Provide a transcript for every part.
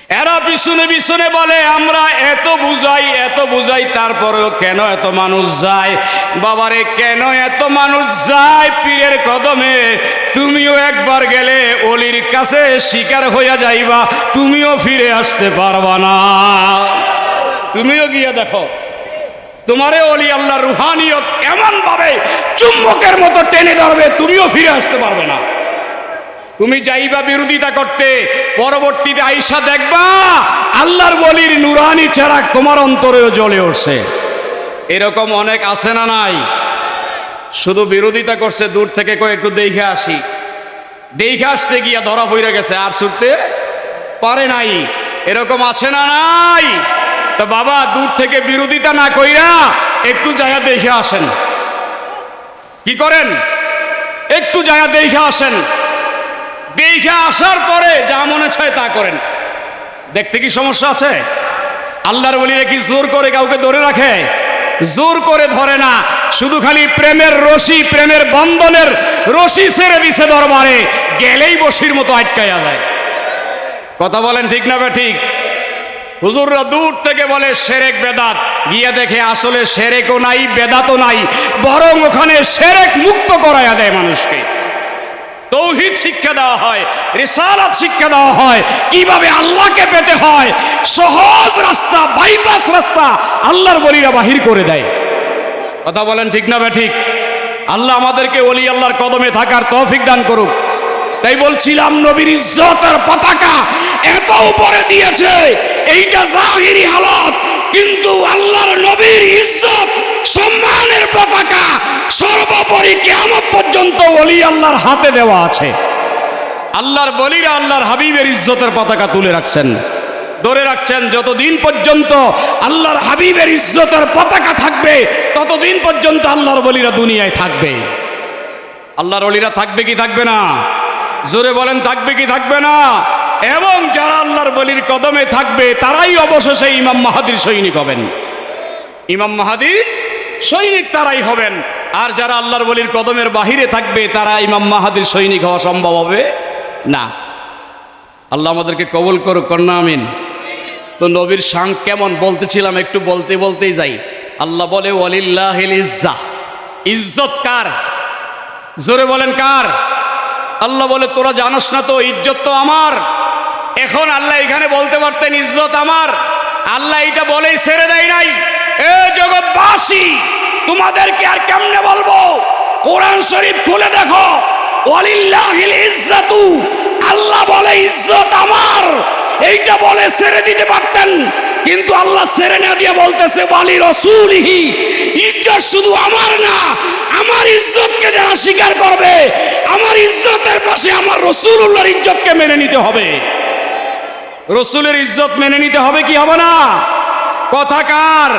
এরা পিছনে পিছনে বলে আমরা এত বুঝাই তারপরেও কেন এত মানুষ যায়? বাবারে, কেন এত মানুষ যায় পীরের কদমে? তুমিও একবার গেলে অলির কাছে শিকার হইয়া যাইবা, তুমিও ফিরে আসতে পারবা না। তুমিও গিয়ে দেখো, তোমারে অলি আল্লাহ রুহানিয়ত এমন ভাবে চুম্বকের মতো টেনে ধরবে, তুমিও ফিরে আসতে পারবে না। তুমি যাইবা বিরোধিতা করতে, পরবর্তীতে আইসা দেখবা আল্লাহর ওলির নুরানি চেরাগ তোমার অন্তরেও জ্বলে উঠছে। এরকম অনেক আছে না নাই? শুধু বিরোধিতা করছে, দূর থেকে কই একটু দেখে আসি, দেখে আসতে গিয়া ধরা পড়ে গেছে, আর ছুটতে পারে নাই। এরকম আছে না নাই? তো বাবা, দূর থেকে বিরোধিতা না কইরা একটু জায়গা দেখে আসেন। কি করেন? একটু জায়গা দেখে আসেন। দেখে আসার পরে যা মনে চায় তা করেন। দেখতে কি সমস্যা আছে? আল্লাহর ওলিরা কি জোর করে কাউকে ধরে রাখে? জোর করে ধরে না, শুধু খালি প্রেমের রশি, প্রেমের বন্ধনের রশি ছেড়ে দিছে দরবারে, গেলেই বসির মতো আটকাইয়া যায়। কথা বলেন ঠিক না বে ঠিক? হুজুররা দূর থেকে বলে শিরক বেদাত, গিয়ে দেখে আসলে শিরকও নাই, বেদাতও নাই, বরং ওখানে শিরক মুক্ত করাইয়া দেয় মানুষকে। তৌহিদ শিক্ষা দেওয়া হয়, রিসালাত শিক্ষা দেওয়া হয়, কিভাবে আল্লাহকে পেতে হয়, সহজ রাস্তা, বাইপাস রাস্তা আল্লাহর ওলিরা বাহির করে দেয়। কথা বলেন ঠিক না বে ঠিক? আল্লাহ আমাদেরকে ওলি আল্লাহর কদমে থাকার তৌফিক দান করুক। তাই বলছিলাম, নবীর ইজ্জতের পতাকা এত উপরে দিয়েছে, এইটা জাহিরি হালত, কিন্তু আল্লাহর নবীর ইজ্জত সম্মানের পতাকা সর্বোপরি কিয়ামত পর্যন্ত ওলি আল্লাহর হাতে দেওয়া আছে। আল্লাহর ওলিরা আল্লাহর হাবিবের ইজ্জতের পতাকা তুলে রাখছেন, ধরে রাখছেন। যতদিন পর্যন্ত আল্লাহর হাবিবের ইজ্জতের পতাকা থাকবে, ততদিন পর্যন্ত আল্লাহর ওলিরা দুনিয়ায় থাকবে। আল্লাহর ওলিরা থাকবে কি থাকবে না? জোরে বলেন, থাকবে কি থাকবে না? এবং যারা আল্লাহর ওলির কদমে থাকবে তারাই অবশেষে ইমাম মাহাদির সৈনিক হবেন। ইমাম মাহাদির সৈনিক তারাই হবেন। আর যারা আল্লাহর ওলির কদমের বাহিরে থাকবে তারা ইমাম মাহাদির সৈনিক হওয়া সম্ভব হবে না। আল্লাহ আমাদেরকে কবুল করুক, কন্যা আমিন। তো নবীর শান কেমন বলতেছিলাম, একটু বলতেই যাই। আল্লাহ বলে ওয়ালিল্লাহিল ইজ্জাহ, ইজ্জত কার? জোরে বলেন কার? আল্লাহ বলে তোরা জানোস না তো, ইজ্জত তো আমার। এখন আল্লাহ এখানে বলতে পারতেন ইজ্জত আমার, আল্লাহ এটা বলেই ছেড়ে দেয় নাই। এ জগৎবাসী, তোমাদেরকে আর কেমনে বলবো? কোরআন শরীফ খুলে দেখো, ওয়ালিল্লাহিল ইজ্জাতু, আল্লাহ বলে ইজ্জত আমার। এইটা বলে ছেড়ে দিতে পারতেন, কিন্তু আল্লাহ ছেড়ে না দিয়ে বলতেছে ওয়ালি রাসূলিহি, ইজ্জত শুধু আমার না, আমার ইজ্জতকে যারা স্বীকার করবে, আমার ইজ্জতের পাশে আমার রাসূলুল্লাহর ইজ্জতকে মেনে নিতে হবে। রাসূলের ইজ্জত মেনে নিতে হবে কি হবে না? কথা কার?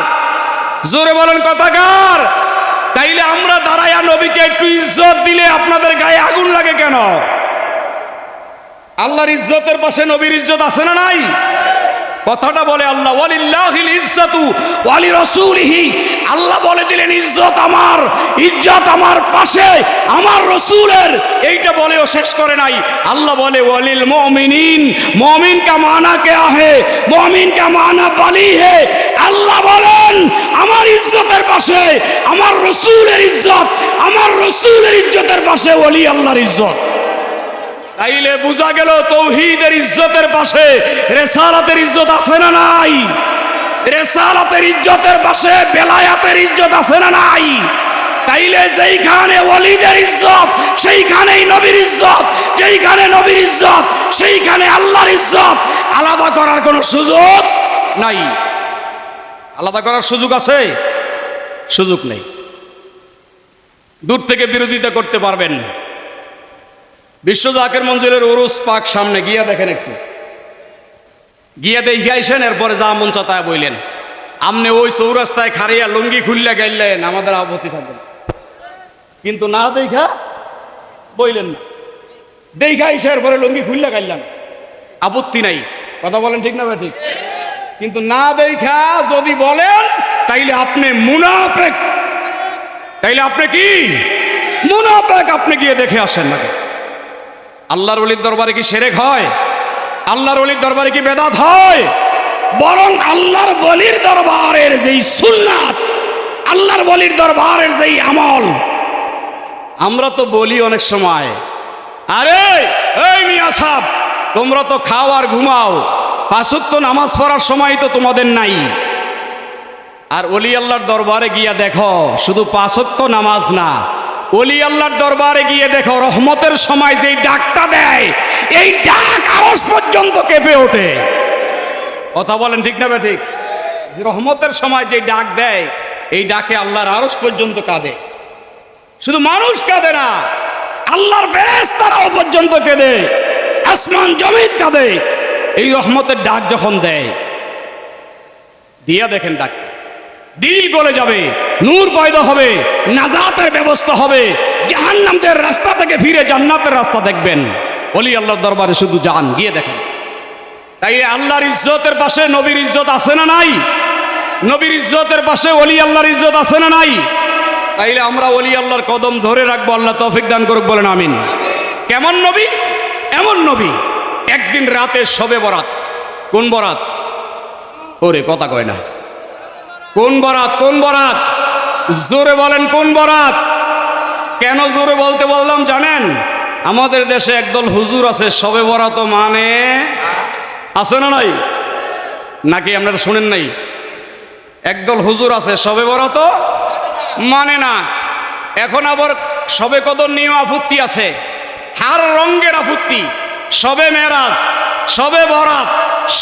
জোরে বলেন, কথা কার? তাইলে আমরা দাঁড়াইয়া নবীকে একটু ইজ্জত দিলে আপনাদের গায়ে আগুন লাগে কেন? আল্লাহর ইজ্জতের পাশে নবীর ইজ্জত আছে না নাই? কথাটা বলে আল্লাহ, ওয়ালিল্লাহিল ইজ্জাতু ওয়ালি রাসূলিহি, আল্লাহ বলে দিলেন ইজ্জত আমার, ইজ্জত আমার পাশে আমার রাসূলের। এইটা বলেও শেষ করে নাই, আল্লাহ বলে ওয়ালিল মুমিনিন, মুমিন কা মানা क्या है, মুমিন কা মানা ওয়ালি है। আল্লাহ বলেন আমার ইজ্জতের পাশে আমার রাসূলের ইজ্জত, আমার রাসূলের ইজ্জতের পাশে ওলি আল্লাহর ইজ্জত। তাইলে বুঝা গেল তৌহিদের ইজ্জতের পাশে রিসালাতের ইজ্জত আছে না নাই? রিসালাতের ইজ্জতের পাশে বেলায়াতের ইজ্জত আছে না নাই? তাইলে যেইখানে ওলিদের ইজ্জত সেইখানেই নবীর ইজ্জত, যেইখানে নবীর ইজ্জত সেইখানে আল্লাহর ইজ্জত। আলাদা করার কোনো সুযোগ নাই। আলাদা করার সুযোগ আছে? সুযোগ নেই। দূর থেকে বিরোধিতা করতে পারবেন। বিশ্ব জাকের মঞ্জিলের উরুস পাক সামনে গিয়া দেখেন, একটু গিয়া দেখে আইসেন, এরপরে যা মন চায় বইলেন। আমনে ওই চৌরাস্তায় খারিয়া লুঙ্গি খুললে গাইলেন, আমাদের আপত্তি থাকবে, কিন্তু না দেখা বইলেন না। দেখা আইসে এরপরে লুঙ্গি খুললে গাইলেন, আপত্তি নাই। কথা বলেন ঠিক না ভাই? ঠিক। কিন্তু না দেখা যদি বলেন তাইলে আপনি মুনাফিক। তাইলে আপনি কি মুনাফিক? আপনি গিয়ে দেখে আসেন না। আল্লাহর ওলির দরবারে কি শিরক হয়? আল্লাহর ওলির দরবারে কি বেদাত হয়? বরং আল্লাহর ওলির দরবারের যেই সুন্নাত, আল্লাহর ওলির দরবারের যেই আমল, আমরা তো বলি অনেক সময়, আরে এই মিয়া সাহেব, তোমরা তো খাও আর ঘুমাও, 5 ওয়াক্ত নামাজ পড়ার সময় তো তোমাদের নাই। আর ওলি আল্লাহর দরবারে গিয়া দেখো, শুধু 5 ওয়াক্ত নামাজ না, ওলি আল্লাহর দরবারে গিয়ে দেখো রহমতের সময় যেই ডাকটা দেয়, এই ডাক আওয়াজ পর্যন্ত কেঁপে ওঠে। কথা বলেন ঠিক না বে ঠিক? রহমতের সময় যে ডাক দেয়, এই ডাকে আল্লাহর আরশ পর্যন্ত কাঁদে। শুধু মানুষ কাঁদে না, আল্লাহর ফেরেশতারাও পর্যন্ত কাঁদে, আসমান জমিন কাঁদে এই রহমতের ডাক যখন দেয়। দিয়া দেখেন ডাক, দিল গলে যাবে, নূর পয়দা হবে, নাজাতের ব্যবস্থা হবে, জাহান্নামের রাস্তা থেকে ফিরে জান্নাতের রাস্তা দেখবেন। ওলি আল্লাহর দরবারে শুধু যান, গিয়ে দেখেন। তাই আল্লাহর ইজ্জতের পাশে নবীর ইজ্জত আছে না নাই? নবীর ইজ্জতের পাশে ওলি আল্লাহর ইজ্জত আছে না নাই? তাইলে আমরা ওলি আল্লাহর কদম ধরে রাখবো। আল্লাহ তৌফিক দান করুক, বলেন আমিন। কেমন নবী? এমন নবী, একদিন রাতে শবে বরাত। কোন বরাত? ওরে কথা কয় না। কোন বরাত? কোন বরাত? জোরে বলেন কোন বরাত? কেন জোরে বলতে বললাম জানেন? আমাদের দেশে একদল হুজুর আছে, শবে বরাত মানে আছে না নাই? নাকি আপনারা শুনেন নাই? একদল হুজুর আছে শবে বরাত মানে না। এখন আবার শবে কদর নিয়ে আপত্তি আছে, হার রঙের আপত্তি। শবে মেরাজ, শবে বরাত,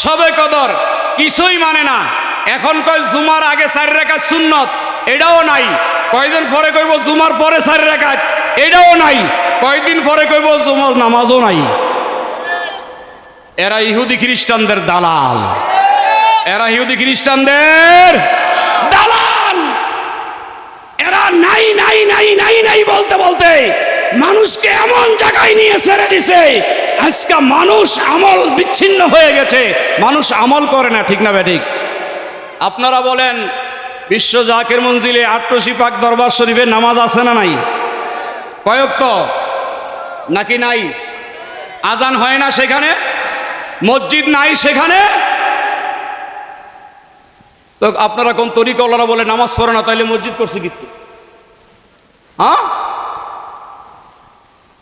শবে কদর কিছুই মানে না। এখন কয় জুমার আগে 4 রাকাত সুন্নত, এটাও নাই। কয়দিন পরে কইব জুমার পরে 4 রাকাত, এটাও নাই। কয়দিন পরে কইব জুমার নামাজও নাই। এরা ইহুদি খ্রিস্টানদের দালাল, এরা ইহুদি খ্রিস্টানদের দালাল। এরা নাই নাই নাই নাই নাই বলতে বলতে মানুষকে এমন জায়গায় নিয়ে ছেড়ে দিছে, আজকে মানুষ আমল বিচ্ছিন্ন হয়ে গেছে, মানুষ আমল করে না। ঠিক না বেঠিক? আপনারা বলেন, বিশ্ব জাকির মঞ্জিলে ৮৮ পাক দরবার শরীফে নামাজ আছে না নাই? কয়েক তো নাকি নাই? আজান হয় না সেখানে? মসজিদ নাই সেখানে? তো আপনারা কোন তরিকওয়ালারা বলে নামাজ পড়ে না, তাইলে মসজিদ করছে কিন্তু? হ্যাঁ,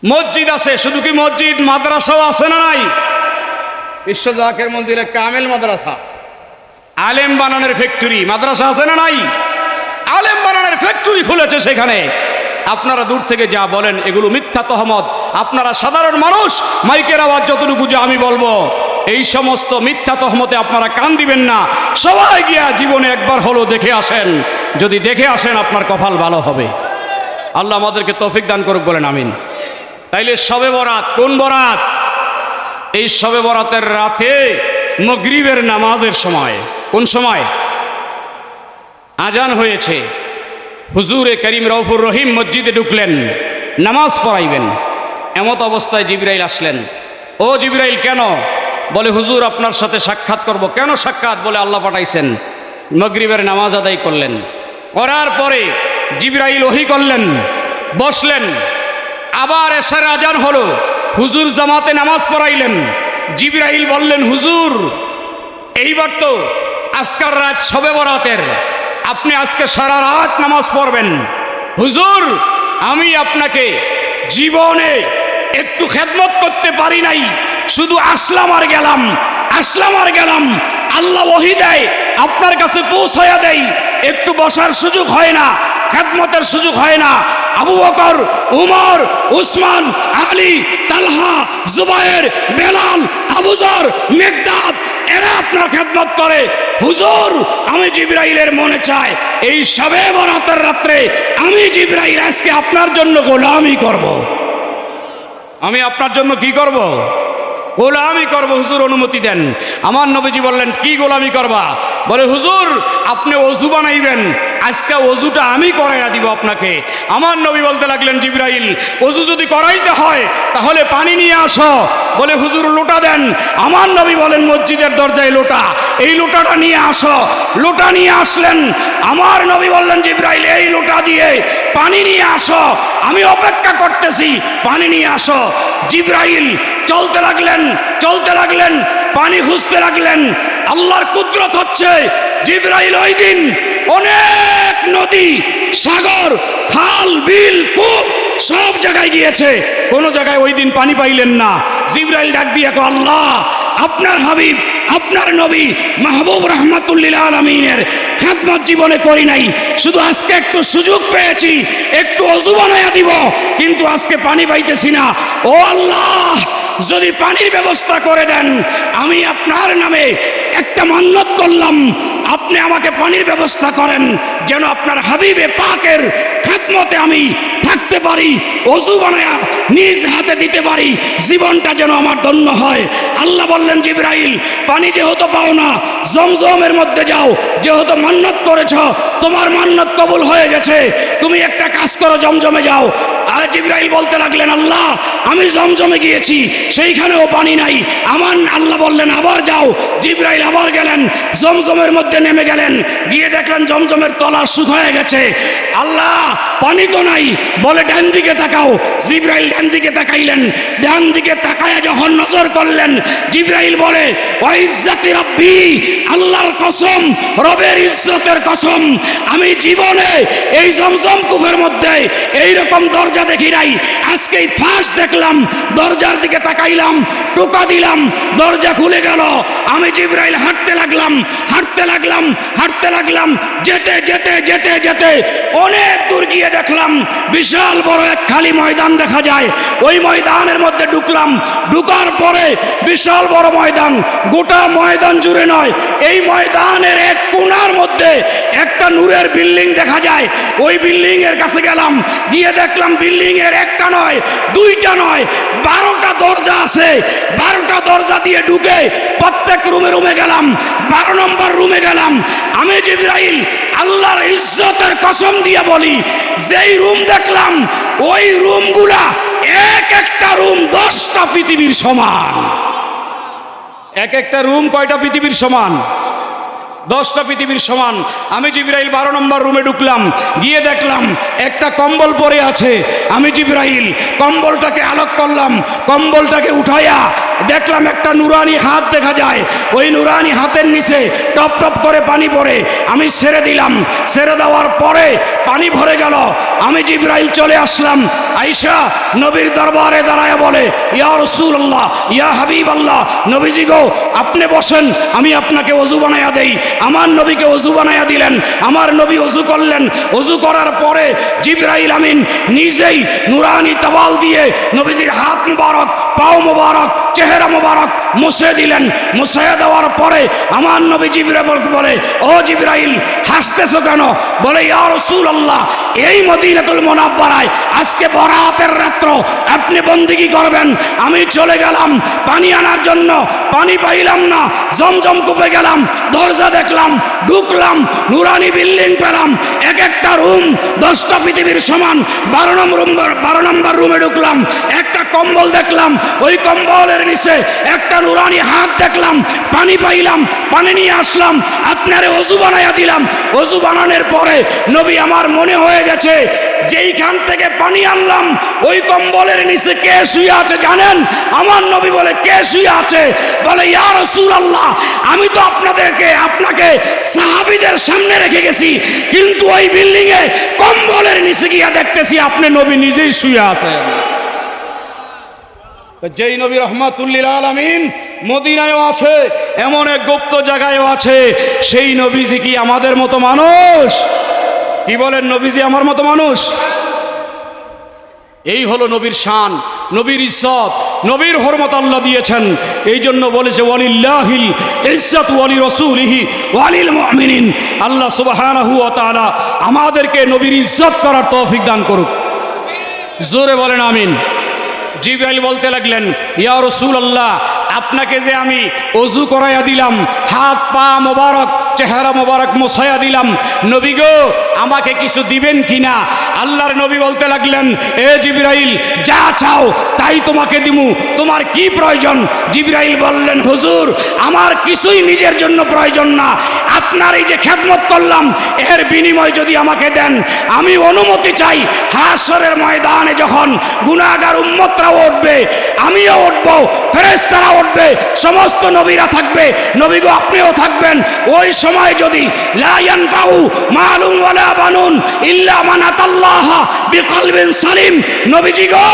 মসজিদ আছে। শুধু কি মসজিদ, মাদ্রাসাও আছে না নাই? বিশ্ব জাকির মঞ্জিলে কামেল মাদ্রাসা, আলেম বানানোর ফ্যাক্টরি। মাদ্রাসা আছে না নাই? আলেম বানানোর ফ্যাক্টরি খুলেছে সেখানে। আপনারা দূর থেকে যা বলেন এগুলো মিথ্যা তহমত। আপনারা সাধারণ মানুষ, মাইকের আওয়াজ যতটুকু যা আমি বলবো, এই সমস্ত মিথ্যা তহমতে আপনারা কান দিবেন না। সবাই গিয়া জীবনে একবার হলো দেখে আসেন। যদি দেখে আসেন আপনার কপাল ভালো হবে। আল্লাহ আমাদেরকে তৌফিক দান করুক, বলেন আমিন। তাইলে শবে বরাত, কোন বরাত? এই শবে বরাতের রাতে মাগরিবের নামাজের সময়। কোন সময়? আজান হয়েছে, হুজুরে করিম রউফুর রহিম মসজিদে ঢুকলেন, নামাজ পড়াইবেন। এমত অবস্থায় জিবরাইল আসলেন। ও জিবরাইল, কেন? বলে হুজুর আপনার সাথে সাক্ষাৎ করব। কেন সাক্ষাৎ? বলে আল্লাহ পাঠাইছেন। মাগরিবের নামাজ আদায় করলেন, করার পরে জিবরাইল ওহী করলেন, বসলেন। আবার এশার আজান হলো, হুজুর জামাতে নামাজ পড়াইলেন। জিবরাইল বললেন, হুজুর এইবার তো আজকের রাত শবে বরাতের, আপনি আজকে সারা রাত নামাজ পড়বেন। হুজুর আমি আপনাকে জীবনে একটু খেদমত করতে পারি নাই, শুধু আসলাম আর গেলাম, আসলাম আর গেলাম। আল্লাহ ওহী দেয়, আপনার কাছে পৌঁছায়া দেয়, একটু বসার সুযোগ হয় না, খেদমতের সুযোগ হয় না। আবু বকর, উমর, উসমান, আলী, তালহা, জুবায়ের, বেলাল, আবু যর, মিকদাদ, এরা আপনার খেদমত করে। হুজুর আমি জিবরাইলের মনে চাই, এই শবে বরাতের রাত্রে আমি জিবরাইল আজকে আপনার জন্য গোলামি করব। আমি আপনার জন্য কি করব? গোলামি করব। হুজুর অনুমতি দেন। আমার নবীজি বললেন, কি গোলামি করবা? বলে হুজুর আপনি অজু বানাইবেন, আজকে অজুটা আমি করাইয়া দিব আপনাকে। আমার নবী বলতে লাগলেন, জিবরাইল অজু যদি করাইতে হয় তাহলে পানি নিয়ে আসো। বলে হুজুর লোটা দেন। আমার নবী বলেন, মসজিদের দরজায় লোটা, এই লোটাটা নিয়ে আসো। লোটা নিয়ে আসলেন। আমার নবী বললেন, জিবরাইল এই লোটা দিয়ে পানি নিয়ে আসো, আমি অপেক্ষা করতেছি, পানি নিয়ে আসো। জিবরাইল চলতে লাগলেন, চলতে লাগলেন, পানি খুঁজতে লাগলেন। আল্লাহর কুদরত হচ্ছে জিবরাইল ওই দিন অনেক নদী, সাগর, খাল, বিল, কূপ সব জায়গায় গিয়েছে, কোনো জায়গায় ওই দিন পানি পাইলেন না। জিবরাইল ডাক দিয়ে কয়, আল্লাহ আপনার হাবিব, আপনার নবী মাহবুব রহমাতুল্লিল আলামিনের খেদমত জীবনে করি নাই, শুধু আজকে একটু সুযোগ পেয়েছি, একটু অজু বানায়া দিব, কিন্তু আজকে পানি পাইতেছি না। ও আল্লাহ, যদি পানির ব্যবস্থা করে দেন, আমি আপনার নামে একটা মান্নত করলাম, আপনি আমাকে পানির ব্যবস্থা করেন, যেন আপনার হাবিবে পাকের খেদমতে আমি থাকতে পারি, অজু বানায়া নিজ হাতে দিতে পারি, জীবনটা যেন আমার ধন্য হয়। আল্লাহ বললেন, জিবরাইল পানি যেহেতু পাও না, জমজমের মধ্যে যাও, যেহেতু মান্নত করেছ, তোমার মান্নত কবুল হয়ে গেছে, তুমি একটা কাজ করো, জমজমে যাও। আর জিবরাইল বলতে লাগলেন, আল্লাহ আমি জমজমে গিয়েছি, সেইখানেও পানি নাই। আমার আল্লাহ বললেন, আবার যাও। জিবরাইল আবার গেলেন, জমজমের মধ্যে নেমে গেলেন, গিয়ে দেখলেন জমজমের তলা শুকিয়ে গেছে। আল্লাহ পানি তো নাই, বলে ডান দিকে তাকাও। জিবরাইল ডান দিকে তাকাইলেন, ডান দিকে তাকায় যখন নজর করলেন, জিবরাইল বলে, ও ইজ্জতি রাব্বি, আল্লাহর কসম, রবের ইজ্জতের কসম, আমি জীবনে এই জমজম কূপের মধ্যে এইরকম দরজা দেখি নাই, আজকেই ফাঁস দেখলাম। দরজার দিকে তাকাইলাম, টোকা দিলাম, দরজা খুলে গেল। আমি জিবরাইল হাঁটতে লাগলাম, হাঁটতে লাগলাম, হাঁটতে লাগলাম, যেতে যেতে যেতে যেতে অনেক দূর গিয়ে দেখলাম বিশাল বড় এক খালি ময়দান দেখা যায়। ওই ময়দানের মধ্যে ঢুকলাম, ঢুকার পরে বিশাল বড় ময়দান, গোটা ময়দান জুড়ে নয়, এই ময়দানের এক কোণার মধ্যে একটা নূরের বিল্ডিং দেখা যায়। ওই বিল্ডিং এর কাছে গেলাম, গিয়ে দেখলাম বিল্ডিং এর একটা নয়, দুইটা নয়, 12টা দরজা আছে। 12টা দরজা দিয়ে ঢুকে প্রত্যেক রুমে রুমে গেলাম। 12 নম্বর রুমে গেলাম। আমি জিবরাইল আল্লাহর ইজ্জতের কসম দিয়ে বলি, যেই রুম দেখলাম, ওই রুমগুলা এক একটা রুম 10টা পৃথিবীর সমান। এক একটা রুম কয়টা পৃথিবীর সমান? 10টা পৃথিবীর সমান। আমি জিবরাইল 12 নম্বর রুমে ঢুকলাম, গিয়ে দেখলাম একটা কম্বল পরে আছে। আমি জিবরাইল কম্বলটাকে আলোক করলাম, কম্বলটাকে উঠাইয়া দেখলাম একটা নুরানি হাত দেখা যায়। ওই নুরানি হাতের নিচে টপ টপ করে পানি পড়ে। আমি ছেড়ে দিলাম, ছেড়ে দেওয়ার পরে পানি ভরে গেল। আমি জিবরাইল চলে আসলাম, আয়েশা নবীর দরবারে দাঁড়ায় বলে, ইয়া রাসূলুল্লাহ, ইয়া হাবিবাল্লাহ, নবীজি গো আপনি বসেন, আমি আপনাকে ওযু বানায়া দেই। আমার নবীকে ওযু বানায়া দিলেন। আমার নবী ওযু করলেন। ওযু করার পরে জিবরাইল আমিন নিজেই নুরানি তাওয়াল দিয়ে নবীজির হাত মুবারক, পাও মুবারক, চেহারা মুবারক মুছে দিলেন। মুছে দেওয়ার পরে আমার নবী জিবরাইল বলে, ও জিবরাইল হাসতেছো কেন? বলে, ইয়া রাসূলুল্লাহ, এই মদিনাতুল মুনাওয়ারায় আজকে বরাতের রাত্র আপনি বন্দেগী করবেন। আমি চলে গেলাম পানি আনার জন্য, পানি পাইলাম না। জমজম কূপে গেলাম, দরজা দেখলাম, ঢুকলাম, নুরানি বিল্ডিং পেলাম, এক একটা রুম 10টা পৃথিবীর সমান। 12 নম্বর রুমে ঢুকলাম, একটা কম্বল দেখলাম, ওই কম্বলের নিচে একটা নুরানি হাত দেখলাম, পানি পাইলাম, পানি নিয়ে আসলাম, আপনারে ওযু বানায়া দিলাম। ওযু বানানোর পরে নবী আমার মনে হয়ে গেছে, যেইখান থেকে পানি আনলাম ওই কম্বলের নিচে কে শুয়ে আছে জানেন? আমার নবী বলে, কে শুয়ে আছে? বলে, ইয়া রাসূলুল্লাহ, আমি তো আপনাকে সাহাবীদের সামনে রেখে গেছি, কিন্তু ওই বিল্ডিং এ কম্বলের নিচে গিয়া দেখতেছি আপনি নবী নিজেই শুয়ে আছেন। যেই নবী রহমাতুল্লিল আলামিন মদিনায়ও আছে, এমন এক গুপ্ত জায়গায়ও আছে, সেই নবীজি কি আমাদের মতো মানুষ? কি বলেন, নবীজি আমার মতো মানুষ? এই হলো নবীর শান, নবীর ইজ্জত, নবীর হরমত আল্লাহ দিয়েছেন। এই জন্য বলেছে, ওয়ালিল্লাহিল ইজ্জাতু ওয়ালি রাসূলিহি ওয়ালিল মুমিনিন। আল্লাহ সুবহানাহু ওয়া তাআলা আমাদেরকে নবীর ইজ্জত করার তৌফিক দান করুক। জোরে বলেন আমিন। জিবরাইল বলতে লাগলেন, ইয়া রাসূলুল্লাহ, আপনাকে যে আমি ওযু করাইয়া দিলাম, হাত পা মোবারক, চেহারা মোবারক মোছাইয়া দিলাম, নবী গো আমাকে কিছু দিবেন কিনা? আল্লাহর নবী বলতে লাগলেন, এ জিবরাইল, যা চাও তাই তোমাকে দিমু, তোমার কি প্রয়োজন? জিবরাইল বললেন, হুজুর আমার কিছুই নিজের জন্য প্রয়োজন না, আপনার এই যে খেদমত করলাম এর বিনিময় যদি আমাকে দেন, আমি অনুমতি চাই হাসরের ময়দানে যখন গুনাহগার উম্মতরা উঠবে, আমিও উঠব, ফেরেশতারা উঠবে, সমস্ত নবীরা থাকবে, নবীগো আপনিও থাকবেন। ওই সময় যদি লা ইয়ানফাউ মালুম ওয়ালা বানুন ইল্লা মান আতাল্লাহ বিকলবিন সালিম, নবীজি গো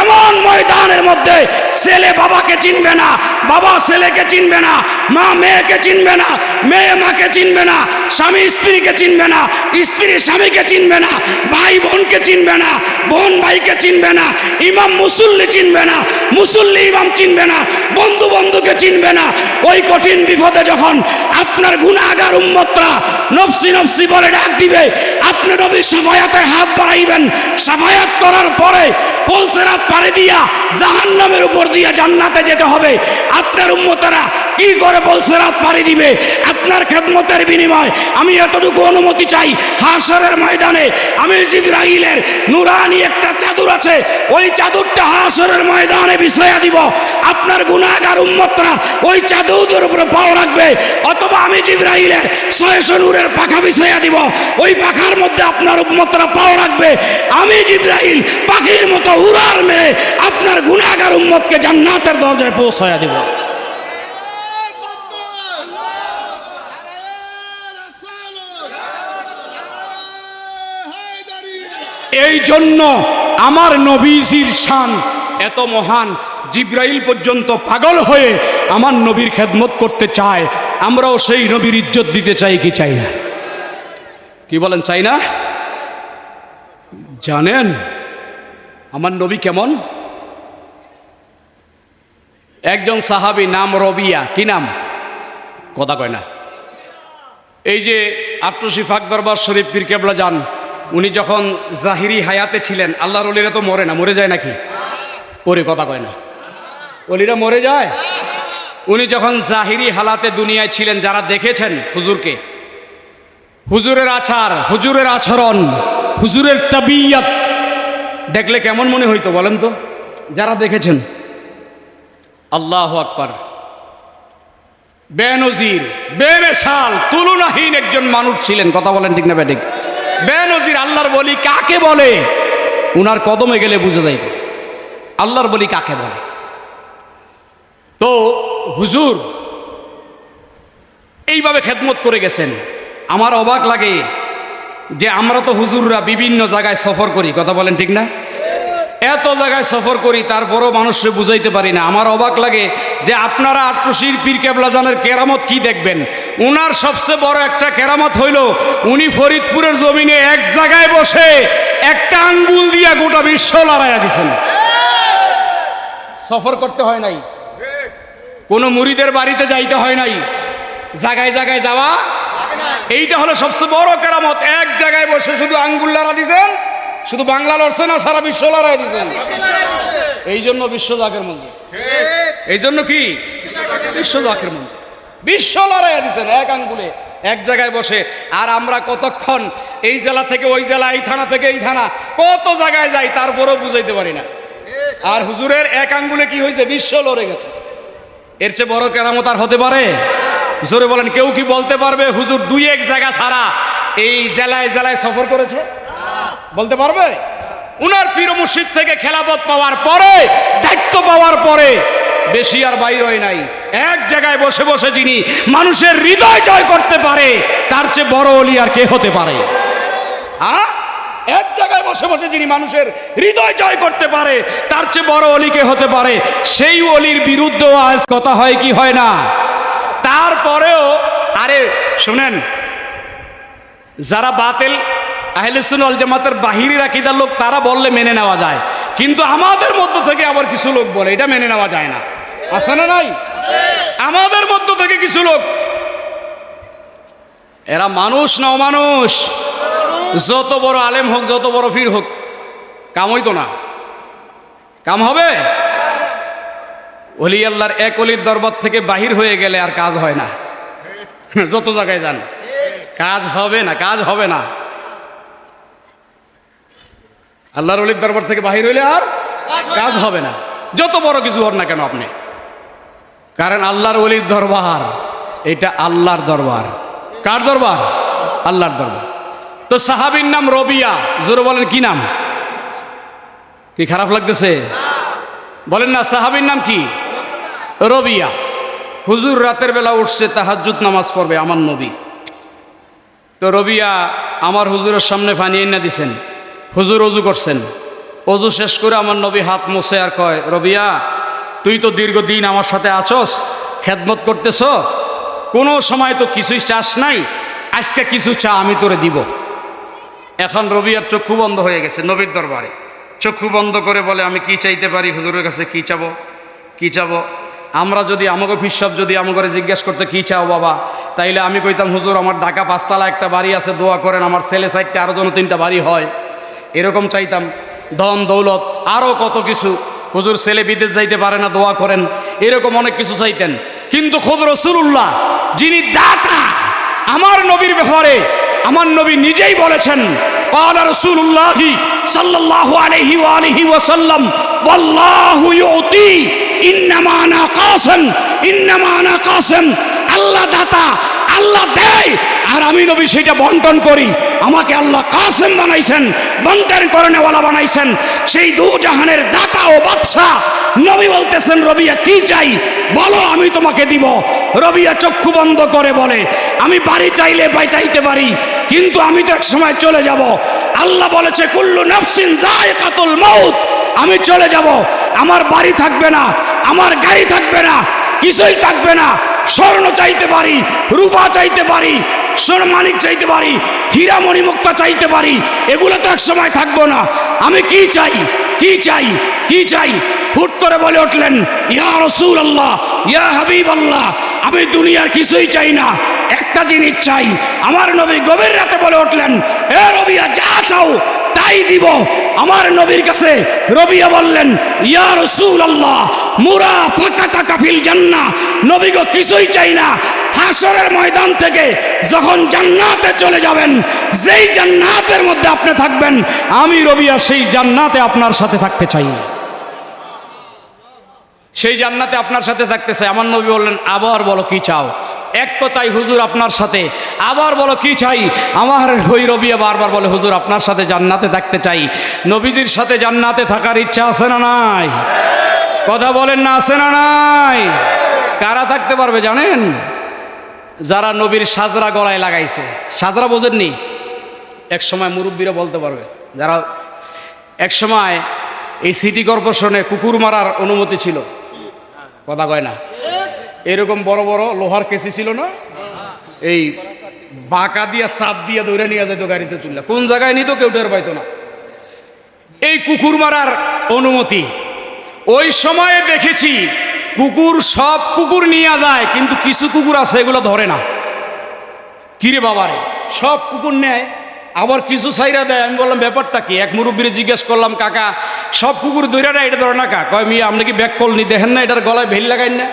এমন ময়দানের মধ্যে ছেলে বাবাকে চিনবে না, বাবা ছেলেকে চিনবে না, মা মেয়েকে চিনবে না, মেয়ে মাকে চিনবে না, স্বামী স্ত্রীকে চিনবে না, স্ত্রী স্বামীকে চিনবে না, ভাই বোনকে চিনবে না, বোন ভাইকে চিনবে না, ইমাম মুসল্লি চিনবে না, মুসল্লি ইমাম চিনবে না, বন্ধু বন্ধুকে চিনবে না। ওই কঠিন বিপদে যখন আপনার গুনাহগার উম্মতরা নফসি নফসি বলে ডাক দিবে, আপনি নবীর শাফায়াতে হাত বাড়াইবেন, শাফায়াত করার পরে পুলসিরাত পাড়ি দিয়া জাহান্নামের উপর দিয়া জান্নাতে যেতে হবে। আপনার উম্মতরা কি করে পুলসিরাত পাড়ি দিবে? আপনার খেদমতের বিনিময় আমি এতটুকু অনুমতি চাই, হাসরের ময়দানে আমি জিবরাইলের নুরানি একটা চাদর আছে, ওই চাদরটা হাসরের ময়দানে বিছায়া দিব। আপনার গুনাহগার উম্মতরা ওই চাদরের উপরে পাও রাখবে, অথবা আমি জিবরাইলের 600 নূরের পাখা বিছায়া দিব, ওই পাখার মধ্যে আপনার উম্মতরা পাও রাখবে। আমি জিবরাইল পাখির মতো উড়ার মেরে আপনার গুনাহগার উম্মতকে জান্নাতের দরজায় পৌঁছায়া দিব। এই জন্য আমার নবীজির শান এত মহান, জিবরাইল পর্যন্ত পাগল হয়ে আমার নবীর খেদমত করতে চায়। আমরাও সেই নবীর ইজ্জত দিতে চাই কি চাই না? কি বলেন, চাই না? জানেন আমার নবী কেমন? একজন সাহাবী নাম রবিয়া, কি নাম? কথা কয় না। এই যে আট্রসি ফাক দরবার শরীফ পীর কেবলা যান, উনি যখন জাহিরি হায়াতে ছিলেন, আল্লাহর ওলিরা তো মরে না, মরে যায় নাকি? ওরে কথা কয় না, ওলিরা মরে যায়? উনি যখন জাহিরি হালাতে দুনিয়ায় ছিলেন, যারা দেখেছেন হুজুরকে, হুজুরের আচার, হুজুরের আচরণ, হুজুরের তাবিয়াত দেখলে কেমন মনে হইতো বলেন তো? যারা দেখেছেন, আল্লাহু আকবার, বেনজির বেমিসাল তুলনাহীন একজন মানুষ ছিলেন। কথা বলেন ঠিক না বেঠিক? বেনজির আল্লাহর বলি কাকে বলে উনার কদমে গেলে বুঝে যাইত আল্লাহর বলি কাকে বলে। তো হুজুর এইভাবে খেদমত করে গেছেন। আমার অবাক লাগে যে আমরা তো হুজুররা বিভিন্ন জায়গায় সফর করি, কথা বলেন ঠিক না? এত জায়গায় সফর করি, তারপরও মানুষকে বুঝাইতে পারি না। আমার অবাক লাগে যে আপনারা আট্রসির পীর কেবলা জানের কেরামত কি দেখবেন। উনার সবচেয়ে বড় একটা কেরামত হইল উনি ফরিদপুরের জমিনে এক জায়গায় বসে একটা আঙ্গুল দিয়া গোটা বিশ্ব লড়াইয়া দিছেন। সফর করতে হয় নাই, কোনো মুরিদের বাড়িতে যাইতে হয় নাই, জায়গায় জায়গায় যাওয়া, এইটা হলো সবচেয়ে বড় কেরামত। এক জায়গায় বসে শুধু আঙ্গুল লড়া দিছেন, শুধু বাংলা লড়ছে না, সারা বিশ্ব লড়াই দিচ্ছেন। এই জন্য বিশ্ব জাকের মঞ্জুর, এই জন্য কি বিশ্ব জাকের মঞ্জুর, বিশ্ব লড়াই দিচ্ছেন এক আঙ্গুলে এক জায়গায় বসে। আর আমরা কতক্ষণ এই জেলা থেকে ওই জেলা, এই থানা থেকে এই থানা, কত জায়গায় যাই, তারপরেও বুঝাইতে পারি না। আর হুজুরের এক আঙ্গুলে কি হয়েছে? বিশ্ব লড়ে গেছে। এর চেয়ে বড় কেরামত আর হতে পারে? জোরে বলেন, কেউ কি বলতে পারবে হুজুর দুই এক জায়গা ছাড়া এই জেলায় জেলায় সফর করেছে? বলতে পারবে? উনার পীর মুর্শিদ থেকে খেলাফত পাওয়ার পরে, দায়িত্ব পাওয়ার পরে বেশি আর বাইর হয় নাই। এক জায়গায় বসে বসে যিনি মানুষের হৃদয় জয় করতে পারে, তার চেয়ে বড় ওলি আর কে হতে পারে? হ্যাঁ, এক জায়গায় বসে বসে যিনি মানুষের হৃদয় জয় করতে পারে, তার চেয়ে বড় ওলি কে হতে পারে? সেই ওলির বিরুদ্ধেও আজ কথা হয় কি হয় না? তারপরেও আরে শুনেন, যারা বাতিল আহলে সুন্নাত ওয়াল জামাতের বাহিরের আকীদার লোক, তারা বললে মেনে নেওয়া যায়, কিন্তু আমাদের মধ্য থেকে আবার কিছু লোক বলে এটা মেনে নেওয়া যায় না। আছে না নাই? আমাদের মধ্য থেকে কিছু লোক, এরা মানুষ না অমানুষ, যত বড় আলেম হোক, যত বড় পীর হোক, কাম হইতো না। কাম হবে? ওলি আল্লাহর এক ওলির দরবার থেকে বাহির হয়ে গেলে আর কাজ হয় না। যত জায়গায় যান, কাজ হবে না, কাজ হবে না। আল্লাহর ওলির দরবার থেকে বাহির হইলে আর কাজ হবে না, যত বড় কিছু হন না কেন আপনি। কারণ আল্লাহর ওলির দরবার এটা আল্লাহর দরবার, কার দরবার? আল্লাহর দরবার। তো সাহাবীর নাম রবিয়া। জোরে বলেন কি নাম? কি খারাপ লাগতেছে? বলেন না, সাহাবীর নাম কি? রবিয়া। হুজুর রাতের বেলা উঠছে, তাহাজ্জুদ নামাজ পড়বে আমার নবী। তো রবিয়া আমার হুজুরের সামনে পানি এনে দিছেন। হুজুর অজু করছেন, অজু শেষ করে আমার নবী হাত মুছে আর কয়, রবিয়া তুই তো দীর্ঘদিন আমার সাথে আছস, খেদমত করতেছ, কোনো সময় তো কিছুই চাস নাই, আজকে কিছু চা আমি তোরে দিব। এখন রবিয়ার চক্ষু বন্ধ হয়ে গেছে নবীর দরবারে। চক্ষু বন্ধ করে বলে, আমি কি চাইতে পারি হুজুরের কাছে? কি চাবো? কি চাবো? আমরা যদি আমাকে ফিসাব যদি আমাকে জিজ্ঞেস করতে কি চাও বাবা, তাইলে আমি কইতাম, হুজুর আমার ঢাকা 5 তলা একটা বাড়ি আছে, দোয়া করেন আমার ছেলে 4টা, আরও যেন 3টা বাড়ি হয়, এরকম চাইতাম। ধন দৌলত আরও কত কিছু, হুজুর ছেলে বিদেশ যাইতে পারে না, দোয়া করেন, এরকম অনেক কিছু চাইতেন। কিন্তু খোদ রাসূলুল্লাহ যিনি দাতা, আমার নবীর ব্যাপারে আমার নবী নিজেই বলেছেন, ক্বালা রাসূলুল্লাহি সাল্লাল্লাহু আলাইহি ওয়া আলিহি ওয়াসাল্লাম, ওয়াল্লাহু ইউতি ইন্নামা আনা কাসিম, ইন্নামা আনা কাসিম। আল্লাহ দাতা, আল্লাহ দেয়, আর আমি নবী সেটা বন্টন করি। আমাকে আল্লাহ কাসিম বানাইছেন, বন্টন করেনেওয়ালা বানাইছেন, সেই দু জাহানের দাতা ও বাদশা। নবী বলতেছেন, রবিয়া কি চাই বলো, আমি তোমাকে দিব। রবিয়া চক্ষু বন্ধ করে বলে, আমি বাড়ি চাইলে চাইতে পারি, কিন্তু আমি তো এক সময় চলে যাব। আল্লাহ বলেছে, কুল্লু নাফসিন যায়কাতুল মাউত, আমি চলে যাব, আমার বাড়ি থাকবে না, আমার গাড়ি থাকবে না, কিছুই থাকবে না। স্বর্ণ চাইতে পারি, রূপা চাইতে পারি, সোনামানিক চাইতে পারি, হীরা মণিমুক্তা চাইতে পারি, এগুলো তো এক সময় থাকবো না। আমি কি চাই, কি চাই, কি চাই? হুট করে বলে উঠলেন, ইয়া রাসূলুল্লাহ, ইয়া হাবিবাল্লাহ, আমি দুনিয়ার কিছুই চাই না, একটা জিনিস চাই। আমার নবী গভীর রাতে বলে উঠলেন, এ রবিয়া যা চাও তাই দিব। আমার নবীর কাছে রবিয়া বললেন, ইয়া রাসূলুল্লাহ মুরাফাকাতাকা ফিল জান্নাহ, নবী গো কিছুই চাই না, হাসরের ময়দান থেকে যখন জান্নাতে চলে যাবেন, যেই জান্নাতের মধ্যে আপনি থাকবেন, আমি রবিয়া সেই জান্নাতে আপনার সাথে থাকতে চাই, সেই জান্নাতে আপনার সাথে থাকতে চাই। আমার নবী বললেন, আবার বলো কি চাও? এক কথাই, হুজুর আপনার সাথে। আবার বলো কি চাই? আমার ওই রবিয়া বারবার বলে, হুজুর আপনার সাথে জান্নাতে থাকতে চাই। নবীজির সাথে জান্নাতে থাকার ইচ্ছা আছে না নাই? কথা বলেন না, আছে না নাই? কারা থাকতে পারবে জানেন? যারা নবীর সাজরা গলায় লাগাইছে। সাজরা বোঝেননি? এক সময় মুরব্বীরা বলতে পারবে, যারা এক সময় এই সিটি কর্পোরেশনে কুকুর মারার অনুমতি ছিল, কথা কয় না, এরকম বড় বড় লোহার কেসি ছিল না, এই বাঁকা দিয়া চাপ দিয়া ধরে নিয়ে যেত গাড়িতে তুললা, কোন জায়গায় নিত কেউ টের পাইতো না। এই কুকুর মারার অনুমতি ওই সময়ে দেখেছি, কুকুর সব কুকুর নিয়ে যায়, কিন্তু কিছু কুকুর আছে এগুলো ধরে না। কিরে বাবারে, সব কুকুর নেয়, আবার কিছু সাইরা দেয়। আমি বললাম ব্যাপারটা কি? এক মুরব্বীরে জিজ্ঞেস করলাম, কাকা সব কুকুর ধরে না, এটা ধরে না কা? কয়, মিয়া আপনি কি ব্যাক কলনি দেখেন না, এটার গলায় ভেল লাগাইন না,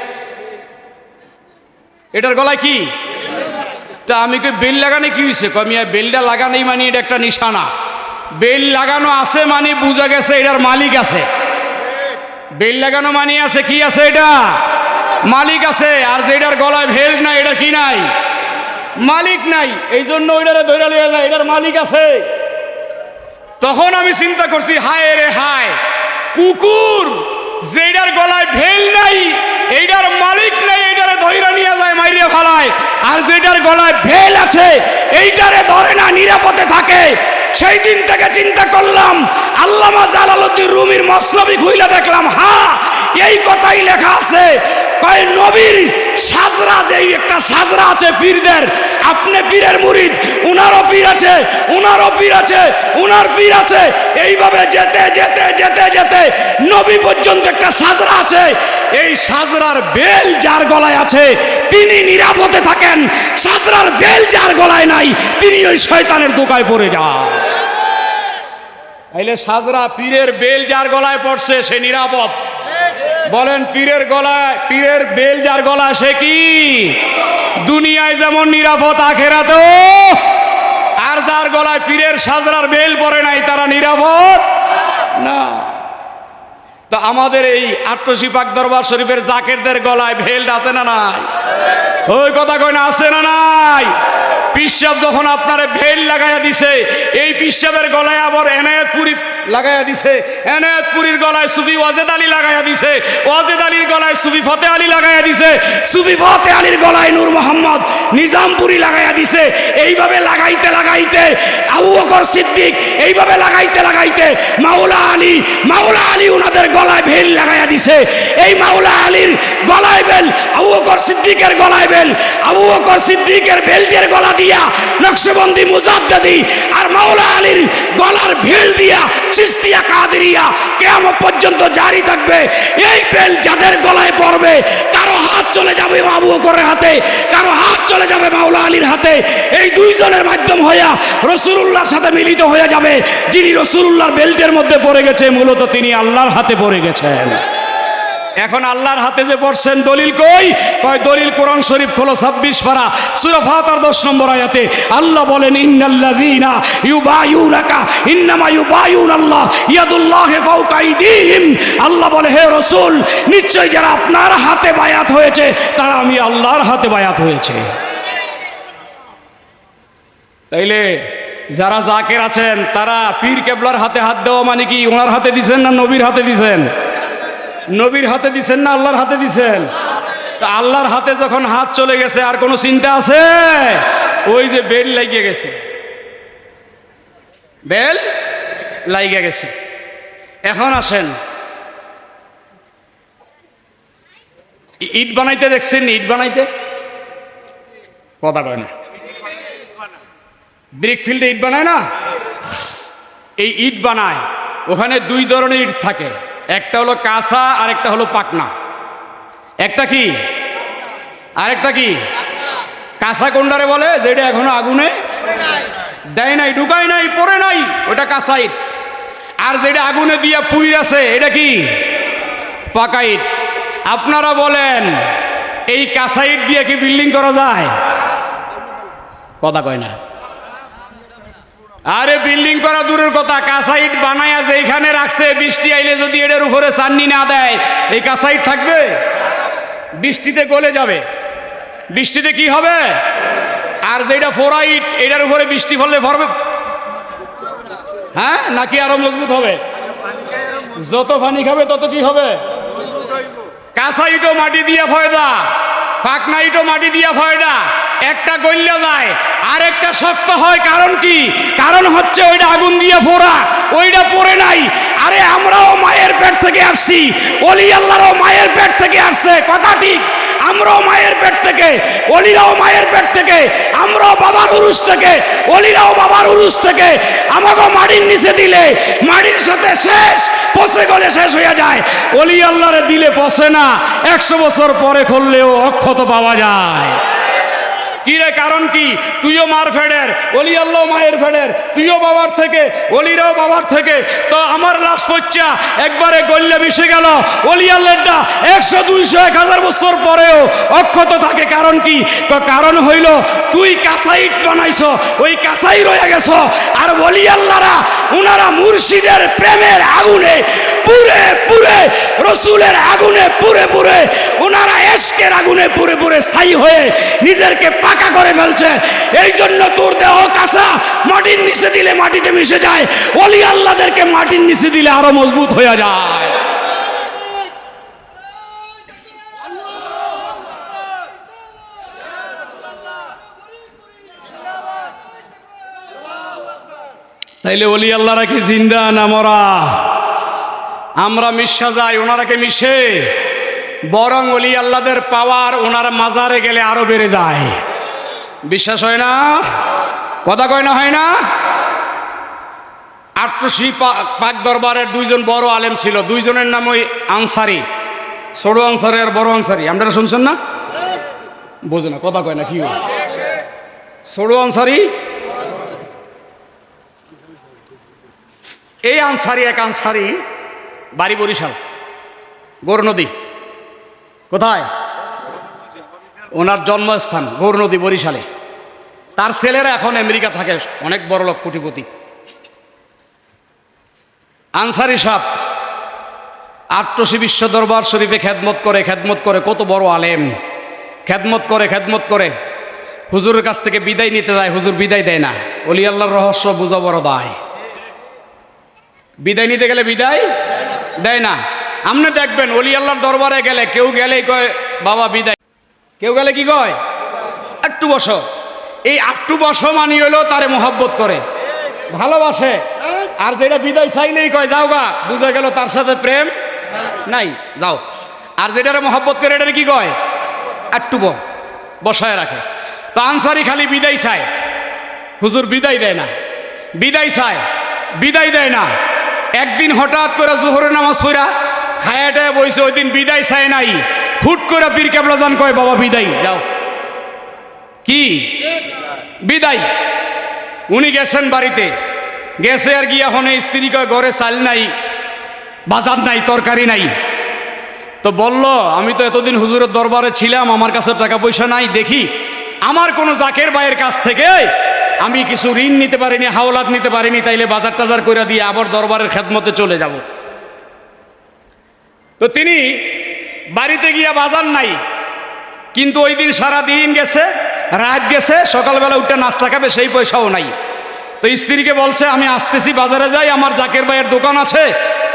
এটার গলায় কি? তা আমি কই বেল লাগানো কি হয়েছে? কয়, মিয়া বেলটা লাগানোই মানে এটা একটা নিশানা, বেল লাগানো আছে মানে বুঝা গেছে এটার মালিক আছে। বেল লাগানো মানে আছে কি আছে? এটা মালিক আছে। আর যেটার গলায় ভেল নাই, এটা কি নাই? মালিক নাই, এই জন্য ওইটারে ধরে লিয়ে যায়, এটার মালিক আছে। তখন আমি চিন্তা করছি, হায় রে হায়, কুকুর যেটার গলায় ভেল নাই, এইটার মালিক নাই, এইটারে ধইরা নিয়ে যায়, মাইরে ফেলায়। আর যেটার গলায় ভেল আছে, এইটারে ধরে না, নিরাপদে থাকে। সেই দিন থেকে চিন্তা করলাম, আল্লামা জালালউদ্দিন রুমির মসনবী খুইলা দেখলাম, হ্যাঁ এই কথাই লেখা আছে। কয়, নবীর সাজরা, যেই একটা সাজরা আছে পীরদের, আপনি পীরের মুরিদ, উনারও পীর আছে, উনারও পীর আছে, উনার পীর আছে, এইভাবে যেতে যেতে যেতে যেতে নবী পর্যন্ত একটা সাজরা আছে। এই সাজরার বেল যার গলায় আছে তিনি নিরাপদে থাকেন, সাজরার বেল যার গলায় নাই তিনি ওই শয়তানের দোকায় পড়ে যান। তাইলে সাজরা, পীরের বেল যার গলায় পড়ছে সে নিরাপদ। বলেন, পীরের গলায়, পীরের বেল যার গলায় সে কি? দুনিয়ায় যেমন নিরাপদ, আখেরাতেও। আর যার গলায় পীরের সাজরার বেল পড়ে নাই, তারা নিরাপদ না। তো আমাদের এই আট্টশী পাক দরবার শরীফের জাকেরদের গলায় ভেল আছে না নাই? ওই কথা কই না, আছে না নাই? পিসাব যখন আপনারে ভেল লাগাইয়া দিছে, এই পিসাবের গলায় আবার এনায়েতপুরি লাগাইয়া দিছে, এনায়েতপুরীর গলায় সুফি ওয়াজেদ আলী লাগাইয়া দিছে, ওয়াজেদ আলীর গলায় সুফি ফতে আলী লাগাইয়া দিছে, সুফি ফতে আলীর গলায় নূর মোহাম্মদ নিজামপুরি লাগাইয়া দিছে। এইভাবে লাগাইতে লাগাইতে আবু বকর সিদ্দিক, এইভাবে লাগাইতে লাগাইতে মাওলা আলী ওনাদের গলায় ভেল লাগাইয়া দিছে। এই মাওলা আলীর গলায় বেল, আবু বকর সিদ্দিকের গলায় বেল, আবু বকর সিদ্দিকের বেল্টের গলা দিয়া নকশবন্দি মুজাদ্দিদি আর মাওলা আলীর গলার ভেল দিয়া চিশতিয়া কাদেরিয়া কিয়ামত পর্যন্ত জারি থাকবে। এই বেল যাদের গলায় পড়বে, কারো হাত চলে যাবে আবু বকরের হাতে, কারো হাত চলে যাবে মাওলা আলীর হাতে। এই দুইজনের মাধ্যম হইয়া রাসূলুল্লাহর সাথে মিলিত হয়ে যাবে। যিনি রাসূলুল্লাহর বেল্টের মধ্যে পড়ে গেছে, মূলত তিনি আল্লাহর হাতে পড়ে গেছেন। এখন আল্লাহর হাতে যে পড়ছেন, দলিল কই? কয় দলিল কোরআন শরীফ খোলো 26 পারা সূরা ফাতির 10 নম্বর আয়াতে আল্লাহ বলেন, ইন্নাল্লাযীনা ইউবায়ুনাকা ইন্নামা ইউবায়ুনাল্লাহ ইয়াদুল্লাহি ফাওকা আইদিহিম। আল্লাহ বলে, হে রাসূল, নিশ্চয় যারা আপনার হাতে বায়াত হয়েছে, তারা আমি আল্লাহর হাতে বায়াত হয়েছে। তাইলে যারা জাকের আছেন, তারা পীর কেবলার হাতে হাত দেওয়া মানে কি ওনার হাতে দিছেন না নবীর হাতে দিছেন? নবীর হাতে দিছেন না আল্লাহর হাতে দিছেন? তা আল্লাহর হাতে যখন হাত চলে গেছে, আর কোনো চিন্তা আছে? ওই যে বেল লাগিয়ে গেছে, বেল লাগিয়ে গেছে। এখন আসেন, ইট বানাইতে দেখছেন? ইট বানাইতে কথা কয় না, ব্রিক ফিল্ডে ইট বানায় না? এই ইট বানায়, ওখানে দুই ধরনের ইট থাকে, একটা হলো কাঁচা আর একটা হলো পাকনা। একটা কি আর একটা কি? কাঁচা কোনটারে বলে? যেটা এখনো আগুনে দেয় নাই, ঢুকায় নাই, পড়ে নাই, ওটা কাঁচা ইট। আর যেটা আগুনে দিয়া পুইরাছে, এটা কি? পাকা ইট। আপনারা বলেন, এই কাঁচা ইট দিয়ে কি বিল্ডিং করা যায়? কথা কয় না। আরে বিল্ডিং করা দূরের কথা, কাঁচা ইট বানায়া যেখানে রাখছে, বৃষ্টি আইলে যদি এটার উপরে চান্নি না দেয়, এই কাঁচা ইট থাকবে? বৃষ্টিতে গলে যাবে। বৃষ্টিতে কি হবে? আর যেটা ফোরা ইট, এটার উপরে বৃষ্টি ফললে পড়বে, হ্যাঁ, নাকি আরো মজবুত হবে? যত পানি খাবে তত কি হবে? কাঁচা ইটও মাটি দিয়া ফয়দা, ফাঁকনা ইটও মাটি দিয়া ফয়দা। একটা গল্লা যায়, আর একটা শক্ত হয়। কারণ কি? কারণ হচ্ছে ওইটা আগুন দিয়ে ফোড়া, ওইটা পড়ে নাই। আরে আমরাও মায়ের পেট থেকে আসছি, ওলি আল্লাহরও মায়ের পেট থেকে আসছে, কথা ঠিক। আমরাও মায়ের পেট থেকে, ওলিরাও মায়ের পেট থেকে, আমরাও বাবার উরুস থেকে, ওলিরাও বাবার উরুস থেকে। আমাকে মাটির নিচে দিলে মাটির সাথে শেষ, পচে গলে শেষ হয়ে যায়। ওলি আল্লাহরে দিলে পচে না, 100 বছর পরে খুললেও অক্ষত পাওয়া যায়। কি রে? কারণ কি? তুইও মার ফেডের, ওলি আল্লাহ মায়ের ফেডের, তুইও বাবার থেকে, ওলিরাও বাবার থেকে। তো আমার লাশ পচ্চা একবারে গল্লে মিশে গেল, ওলি আল্লাহটা 100, 200, 1000 বছর পরেও অক্ষত থাকে। কারণ কি? তো কারণ হইল তুই কাঁচা ইট বানাইছ, ওই কাঁচাই রয়ে গেছ। আর ওলি আল্লাহরা উনারা মুর্শিদের প্রেমের আগুনে পুরে পুরে, রসুলের আগুনে পুরে পুরে, ওনারা এশকের আগুনে পুরে পুরে ছাই হয়ে নিজেরকে পাকা করে ফেলছে। এই জন্য তোর দেহ কাঁচা, মাটির নিচে দিলে মাটিতে মিশে যায়। ওলি আল্লাহদেরকে মাটির নিচে দিলে আরো মজবুত হয়ে যায়। তাইলে ওলি আল্লাহরা কি জিন্দা না মরা? আমরা মিশা যাই, ওনারা কে মিশে? বরং ওলি আল্লাহদের পাওয়ার ওনারা মাজারে গেলে আরো বেড়ে যায়। বিশ্বাস হয় না? কথা কয় না? হয় না? আট্টশি পাক দরবারের 2 জন বড় আলেম ছিল, 2 জনের নাম ওই আনসারি, ছোট আনসারি আর বড় আনসারি। আপনারা শুনছেন না? বোঝে না, কথা কয় না। কি ছোট আনসারি? এই আনসারি, এক আনসারি, বাড়ি বরিশাল, গৌর নদী। কোথায়? ওনার জন্মস্থান গৌর নদী, বরিশালে। তার ছেলেরা এখন আমেরিকা থাকে, অনেক বড় লোক, কোটিপতি। আনসারি সাহেব আট্টশি বিশ্ব দরবার শরীফে খেদমত করে, খেদমত করে, কত বড় আলেম, খেদমত করে, খেদমত করে। হুজুরের কাছ থেকে বিদায় নিতে যায়, হুজুর বিদায় দেয় না। ওলি আল্লাহর রহস্য বুঝা বড় দায়। বিদায় নিতে গেলে বিদায় দেয় না। আপনি দেখবেন ওলি আল্লাহর দরবারে গেলে কেউ গেলেই কয় বাবা বিদায়, কেউ গেলে কি কয় একটু বসো। এই একটু বসো মানি হলো তারে মোহাব্বত করে, ভালোবাসে। আর যেটা বিদায় চাইলেই কয় যাও গা, বুঝা গেল তার সাথে প্রেম নাই, যাও। আর যেটারে মোহাব্বত করে এটারে কি কয় একটু বসায় রাখে। তো আনসারি খালি বিদায় চায়, হুজুর বিদায় দেয় না, বিদায় চায় বিদায় দেয় না। একদিন হঠাৎ করে জোহরের নামাজ পড়া খায়াটায় বইছে, ওই দিন বিদায় চায় নাই, হুট করে পীর কেবলা জান কয় বাবা বিদায় যাও। কি বিদায়? উনি গেছেন বাড়িতে, গেছে আর গিয়া হনে স্ত্রী কয় ঘরে চাল নাই, বাজার নাই, তরকারি নাই। তো বলল আমি তো এতদিন হুজুরের দরবারে ছিলাম, আমার কাছে টাকা পয়সা নাই, দেখি আমার কোনো জাকের ভাইয়ের কাছ থেকে আমি কিছু ঋণ নিতে পারিনি, হাওলাত নিতে পারিনি, তাইলে বাজার টাজার করে দিয়ে আবার দরবারের খেদমতে চলে যাব। তো তিনি বাড়িতে গিয়া বাজার নাই, কিন্তু ওই দিন সারা দিন গেছে, রাত গেছে, সকালবেলা উঠে নাস্তা খাবে সেই পয়সাও নাই। তো স্ত্রীকে বলছে আমি আসতেছি, বাজারে যাই, আমার জাকের ভাইয়ের দোকান আছে,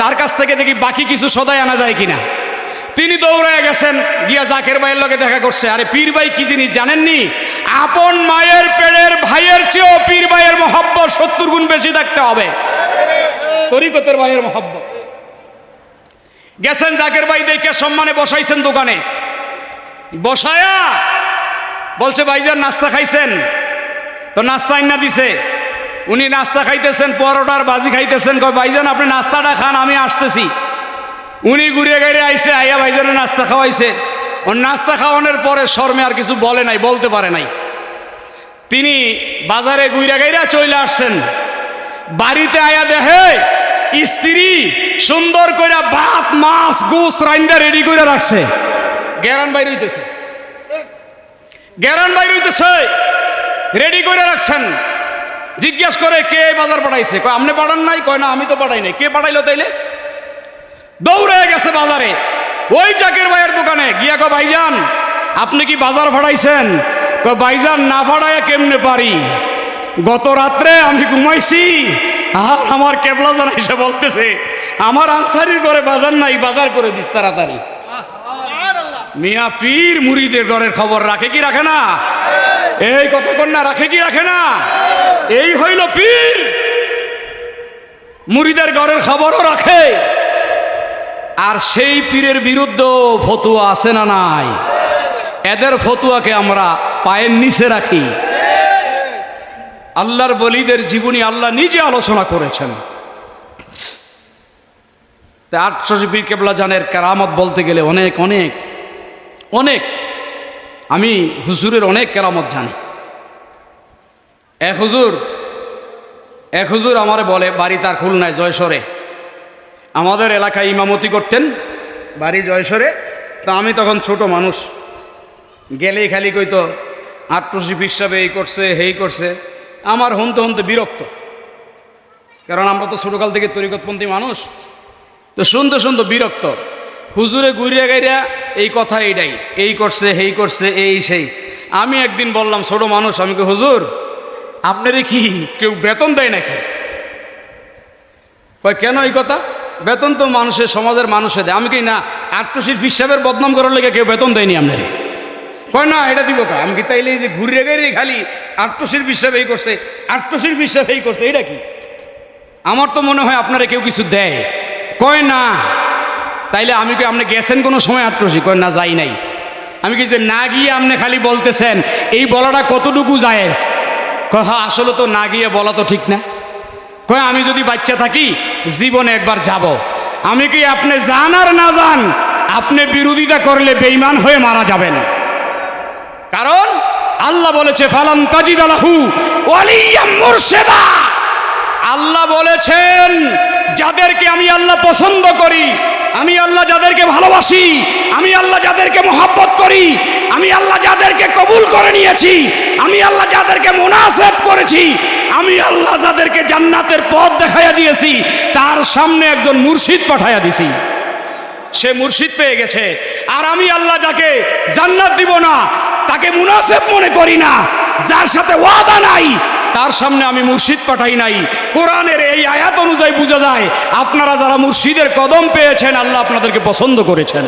তার কাছ থেকে দেখি বাকি কিছু সদাই আনা যায় কিনা। তিনি দৌড়ায় গেছেন, গিয়া জাকের ভাইয়ের লগে দেখা করছে। আরে পীর ভাই কি জিনিস জানেননি? আপন মায়ের পেটের ভাইয়ের চেয়েও পীর ভাইয়ের মহব্বত 70 গুণ বেশি থাকতে হবে, তরিকতের ভাইয়ের মহব্বত। গেছেন জাকের ভাই দেখে সম্মানে বসাইছেন দোকানে, বসায়া বলছে ভাইজান নাস্তা খাইছেন? তো নাস্তা আইনা দিছে। উনি নাস্তা খাইতেছেন, পরোটার বাজি খাইতেছেন। কয় ভাইজান আপনি নাস্তাটা খান, আমি আসতেছি। উনি ঘুরিয়ে গাইরে আইসে, আইয়া ভাইজানের নাস্তা খাওয়াইছে। ওর নাস্তা খাওয়ানোর পরে শর্মে আর কিছু বলে নাই, বলতে পারে নাই। তিনি বাজারে ঘুরিয়ে গাইরা চলে আসছেন। বাড়িতে আয়া দেখে স্ত্রী সুন্দর করে ভাত মাছ গোস রাইন্দা রেডি করে রাখছে। গেরান বাইর হইতেছে, গেরান বাইর হইতেছে, রেডি করে রাখছেন। জিজ্ঞেস করে কে বাজার পাঠাইছে? কয় আপনি পাঠান নাই? কয় না আমি তো পাঠাই নাই। কে পাঠাইলো তাইলে? দৌড়ে গেছে বাজারে, ওই জাকের ভাইয়ের দোকানে গিয়া কয় ভাইজান আপনি কি বাজার পাঠাইছেন? কয় ভাইজান না পাঠাইয়া কেমনে পারি, গত রাত্রে আমি ঘুমাইছি, আর আমার কেবলা জান এসে বলতেছে আমার আনসারির ঘরে বাজার নাই, বাজার করে দিস তাড়াতাড়ি। মিয়া পীর মুরিদের ঘরের খবর রাখে কি রাখে না? এই কতক্ষণ না রাখে কি রাখে না? এই হইল পীর, মুরিদের ঘরের খবরও রাখে। আর সেই পীরের বিরুদ্ধে ফতুয়া আছে না নাই? এদের ফতুয়াকে আমরা পায়ের নিচে রাখি। আল্লাহর বলিদের জীবনী আল্লাহ নিজে আলোচনা করেছেন। 800 পীর কেবলা জানের কেরামত বলতে গেলে অনেক অনেক অনেক, আমি হুজুরের অনেক কেরামত জানি। এক হুজুর আমারে বলে, বাড়ি তার খুলনায় জয়সরে, আমাদের এলাকায় ইমামতি করতেন, বাড়ি জয়সরে। তা আমি তখন ছোট মানুষ, গেলেই খালি কইতো 800 পীর সাহেব এই করছে হেই করছে। আমার হনতে হনতে বিরক্ত, কারণ আমরা তো ছোটকাল থেকে তরিকতপন্থী মানুষ, তো শুনতে শুনতে বিরক্ত। হুজুরে ঘুরিয়া গাইরা এই কথা এইটাই, এই করছে হেই করছে এই সেই। আমি একদিন বললাম ছোট মানুষ, আমি কি হুজুর আপনারে কি কেউ বেতন দেয় নাকি? কয় কেন এই কথা? বেতন তো মানুষের সমাজের মানুষে দেয়। আমি কি না 800 পীর সাহেবের বদনাম করার লেগে কেউ বেতন দেয়নি আপনারে? কয় না এটা দিব কা। আমি কি তাইলে যে ঘুরিয়ে গাইরে খালি 800 পীর সাহেব এই করছে 800 পীর সাহেব এই করছে, এটা কি? আমার তো মনে হয় আপনারা কেউ কিছু দেয়। কয় না। তাইলে আমি কি আপনি গেছেন কোনো সময় 800? কয় না যাই নাই। আমি কি যে না গিয়ে আপনি খালি বলতেছেন, এই বলাটা কতটুকু জায়েজ? কয় হ্যাঁ আসলে তো না গিয়ে বলা তো ঠিক না। কয় আমি যদি বাচ্চা থাকি জীবনে একবার যাব। আমি কি আপনি জান আর না জান, আপনি বিরোধিতা করলে বেঈমান হয়ে মারা যাবেন। কারণ আল্লাহ বলেছে ফালান তাজিদ লাহু ওয়ালিয়াম মুরশিদা। আল্লাহ বলেছেন যাদেরকে আমি আল্লাহ পছন্দ করি, আমি আল্লাহ যাদেরকে ভালোবাসি, আমি আল্লাহ যাদেরকে মহব্বত করি, আমি আল্লাহ যাদেরকে কবুল করে নিয়েছি, আমি আল্লাহ যাদেরকে মুনাসেব করেছি, আমি আল্লাহ যাদেরকে জান্নাতের পথ দেখাইয়া দিয়েছি, তার সামনে একজন মুর্শিদ পাঠাইয়া দিছি। সে মুর্শিদ পেয়ে গেছে। আর আমি আল্লাহ যাকে জান্নাত দিব না, তাকে মুনাসেব মনে করি না, যার সাথে ওয়াদা নাই তার সামনে আমি মুর্শিদ পাঠাই নাই। কোরআনের এই আয়াত অনুযায়ী বোঝা যায় আপনারা যারা মুর্শিদের কদম পেয়েছেন আল্লাহ আপনাদেরকে পছন্দ করেছেন,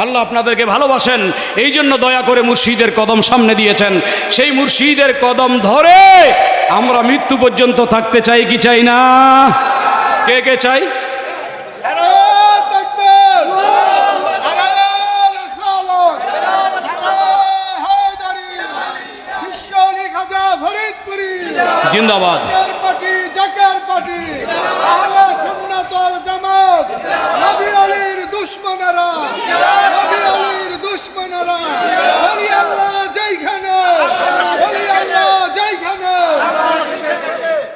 আল্লাহ আপনাদেরকে ভালোবাসেন, এই জন্য দয়া করে মুর্শিদের কদম সামনে দিয়েছেন। সেই মুর্শিদের কদম ধরে আমরা মৃত্যু পর্যন্ত থাকতে চাই কি চাই না? কে কে চাই? জিন্দাবাদ।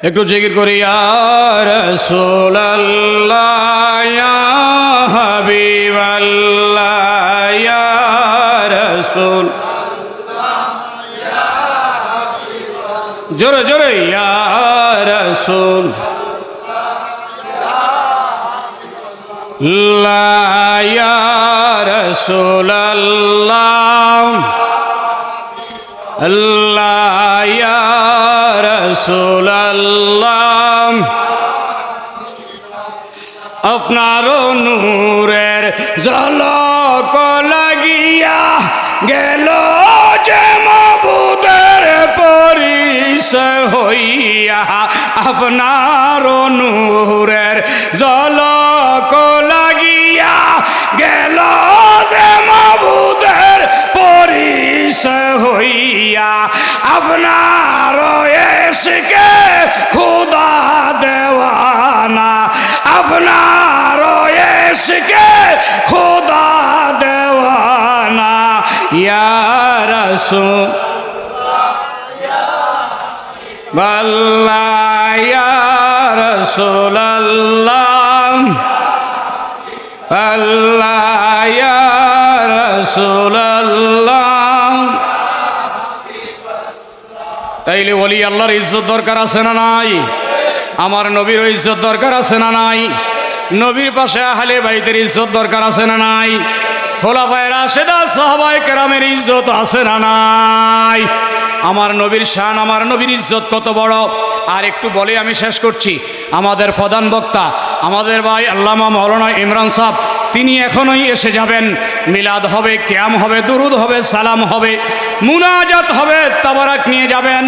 একটু জিকির করি ইয়া রাসূলুল্লাহ ইয়া হাবিবাল্লাহ ইয়া রাসূল, জোরে জোরে ইয়া রাসূল ইয়া রাসূলুল্লাহ আল্লাহ ইয়া রাসূলুল্লাহ, আপনার নূরের ঝলক লাগিয়া গেল যে মাবুদের পরিচয় হইয়া, আপনার নূরের ঝলক লাগিয়া গেল যে মাবুদের পরিচয় হইয়া, আপনার এসকে খুদা দেওয়ানা, আপনার এসকে খুদা দেওয়ানা ইয়া রাসূল আল্লাহ ইয়া রাসূলুল্লাহ আল্লাহ ইয়া রাসূলুল্লাহ। তাইলে ওলি আল্লাহর ইজ্জত দরকার আছে না নাই? আমার নবীর ইজ্জত দরকার আছে না নাই? নবীর পাশে আহলে বাইতের ইজ্জত দরকার আছে না নাই? খোলাফায়ে রাশেদা সাহাবায়ে কেরামের ইজ্জত আছে না নাই? আমার নবীর শান, আমার নবীর ইজ্জত কত বড়। আর একটু বলে আমি শেষ করছি। আমাদের প্রধান বক্তা আমাদের ভাই আল্লামা মাওলানা ইমরান সাহেব, তিনি এখনই এসে যাবেন। মিলাদ হবে, কিয়াম হবে, দুরুদ হবে, সালাম হবে, মুনাজাত হবে, তাবারাক নিয়ে যাবেন,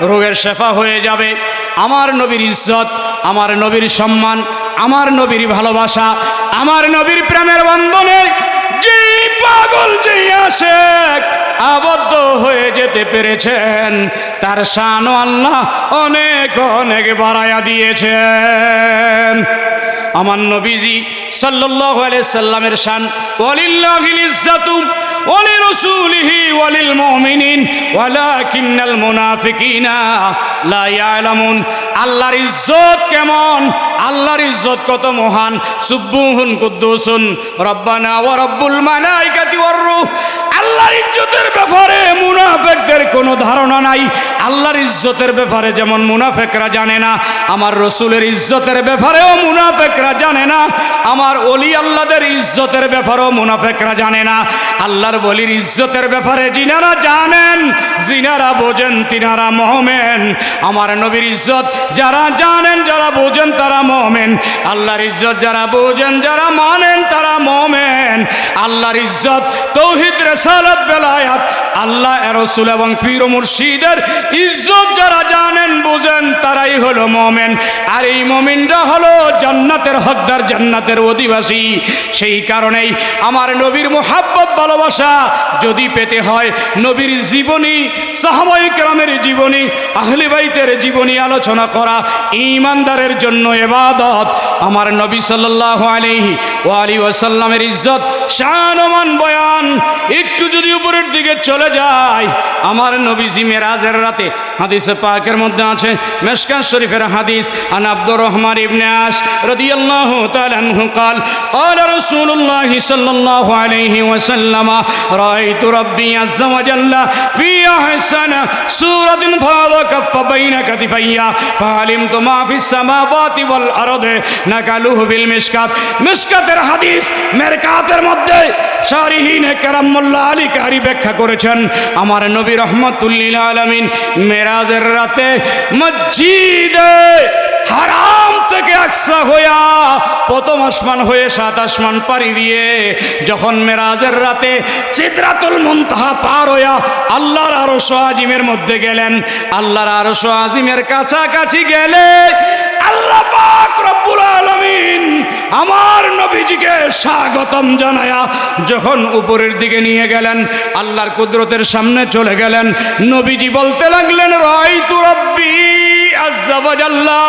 রোগের শেফা হয়ে যাবে। আমার নবীর ইজ্জত, আমার নবীর সম্মান, আমার নবীর ভালোবাসা, আমার নবীর প্রেমের বন্ধনে যে পাগল যে আশেক আবদ্ধ হয়ে যেতে পেরেছেন তার শান আল্লাহ অনেক অনেক বাড়ায়া দিয়েছেন। আমার নবীজি সাল্লাল্লাহু আলাইহি সাল্লামের শান ওয়ালিল্লাহিল ইজ্জাতু ওয়ালিরাসূলিহি ওয়ালিল মুমিনিন ওয়ালাকিন্নাল মুনাফিকিনা লা ইয়ালামুন। আল্লাহর ইজ্জত কেমন, আল্লাহর ইজ্জত কত মহান। সুবহুন কুদ্দুসুন রব্বানা ওয়া রব্বুল মালাইকাতি ওয়ার রূহ। আল্লাহর ইজ্জতের ব্যাপারে মুনাফিকদের কোনো ধারণা নাই। আল্লাহর ইজ্জতের ব্যাপারে যেমন মুনাফিকরা জানে না, আমার রসুলের ইজ্জতের ব্যাপারেও মুনাফিকরা জানে না। আমার ওলি আল্লাহদের ইজ্জতের ব্যাপারেও মুনাফিকরা জানে না। আল্লাহর ওলির ইজ্জতের ব্যাপারে যিনারা জানেন, যিনারা বোঝেন তিনারা মুমিন। আমার নবীর ইজ্জত যারা জানেন, যারা বোঝেন তারা মুমিন। আল্লাহর ইজ্জত যারা বোঝেন, যারা মানেন তারা মুমিন। আল্লাহর ইজ্জত তাওহীদ, রিসালাত, বেলায়াত, আল্লাহ রাসূল এবং পীর ও মুর্শিদের ইজ্জত যারা জানেন বোঝেন তারাই হলো মুমিন। আর এই মুমিনরা হলো জান্নাতের হকদার, জান্নাতের অধিবাসী। সেই কারণেই আমার নবীর মুহাব্বত, ভালোবাসা যদি পেতে হয়, নবীর জীবনী, সাহাবায়ে কেরামের জীবনী, আহলে বাইতের জীবনী আলোচনা করা ঈমানদারের জন্য ইবাদত। আমার নবী সাল্লাল্লাহু আলাইহি ওয়াসাল্লামের ইজ্জত, শান ও মান বয়ান একটু যদি উপরের দিকে চলে যায়, আমার নবীজি মেরাজের রাতে হাদিসে পাকের মধ্যে আছে, মিশকাত শরীফের হাদিস, আন আব্দুর রহমান ইবনে আশ রাদিয়াল্লাহু তাআলা আনহু قال قال رسول الله صلى الله عليه وسلم رأيت ربي عز وجل في أحسن سورة فضاق بين كتفي فعلمت ما في السماوات والأرض نقلوه في المشكات। মিশকাতের হাদিস মেরকাতের মধ্যে শারিহিনে কেরাম মোল্লা আলী কারি ব্যাখ্যা করেছেন আমার নবী রহমাতুল লিল আলামিন মেরাজের রাতে মসজিদে হারাম থেকে আকসা হইয়া প্রথম আসমান হয়ে সাত আসমান পাড়ি দিয়ে যখন মেরাজের রাতে সিদরাতুল মুনতাহা পার হইয়া আল্লাহর আরশ আজিমের মধ্যে গেলেন, আল্লাহর আরশ আজিমের কাছাকাছি গেলে আল্লাহ পাক রব্বুল আলামিন আমার নবীজিকে স্বাগতম জানায়া যখন উপরের দিকে নিয়ে গেলেন, আল্লাহর কুদরতের সামনে চলে গেলেন, নবীজি বলতে লাগলেন রাইতু রাব্বি আজ্জা ওয়া জাল্লা,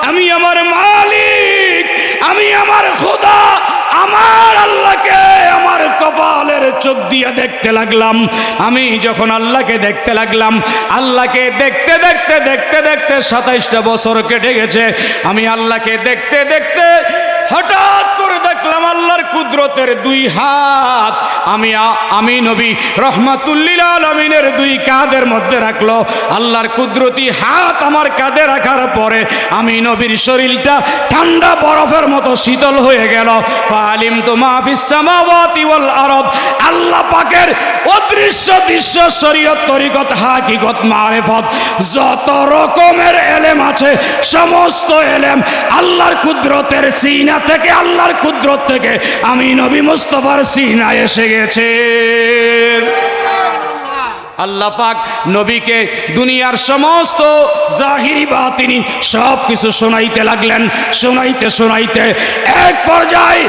আমি আমার মালিক, আমি আমার খোদা, আমার আল্লাহকে আমার কপালের চোখ দিয়ে দেখতে লাগলাম। আমি যখন আল্লাহকে দেখতে লাগলাম, আল্লাহকে দেখতে দেখতে দেখতে দেখতে 27টা বছর কেটে গেছে। আমি আল্লাহকে দেখতে দেখতে হঠাৎ করে দেখলাম আল্লাহর কুদরতের দুই হাত আমি নবী রহমাতুল লিল আলামিনের দুই কাঁধের মধ্যে রাখলো। আল্লাহর কুদরতি হাত আমার কাঁধে রাখার পরে আমি নবীর শরীরটা ঠান্ডা বরফের মতো শীতল হয়ে গেল। ফালিমতু মা ফিস সামাওয়াতি ওয়াল আরদ, আল্লাহ পাকের অদৃশ্য দৃশ্য শরীয়ত তরিকত হাকিকত মারিফত যত রকমের এলেম আছে সমস্ত এলেম আল্লাহর কুদরতের সিনা থেকে, আল্লাহর কুদরত থেকে আমি নবী মুস্তাফার সিনায় এসে গেছে। আল্লাহ পাক নবীকে দুনিয়ার সমস্ত জাহিরি বাতিনি সব কিছু শোনাইতে লাগলেন। শোনাইতে শোনাইতে এক পর্যায়ে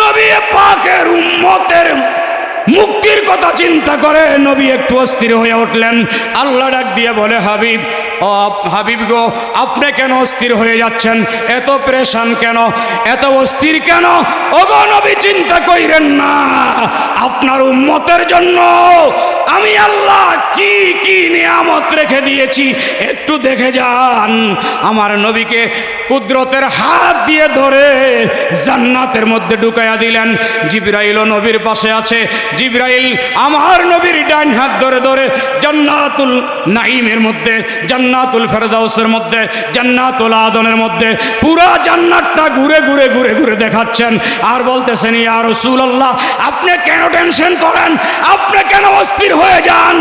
নবী পাকের উম্মতের মুক্তির কথা চিন্তা করে নবী একটু অস্থির হয়ে উঠলেন। আল্লাহ ডাক দিয়ে বলে হাবিব, ও হাবিব গো, আপনি কেন অস্থির হয়ে যাচ্ছেন? এত পেরেশান কেন, এত অস্থির কেন? ওগো নবী চিন্তা কইরেন না, আপনার উম্মতের জন্য আমি আল্লাহ কি কি নিয়ামত রেখে দিয়েছি একটু দেখে যান। আমার নবীকে কুদরতের হাত দিয়ে ধরে জান্নাতের মধ্যে ঢুকাইয়া দিলেন। জিবরাইলও নবীর পাশে আছে। জিবরাইল আমার নবীর ডান হাত ধরে ধরে জান্নাতুল নাঈমের মধ্যে, জান্নাতুল ফেরদাউসের মধ্যে, জান্নাতুল আদনের মধ্যে পুরা জান্নাতটা ঘুরে ঘুরে ঘুরে ঘুরে দেখাচ্ছেন আর বলতেছেন ইয়া রাসূলুল্লাহ, আপনি কেন টেনশন করেন? আপনি কেন অস্থির হয়ে যান?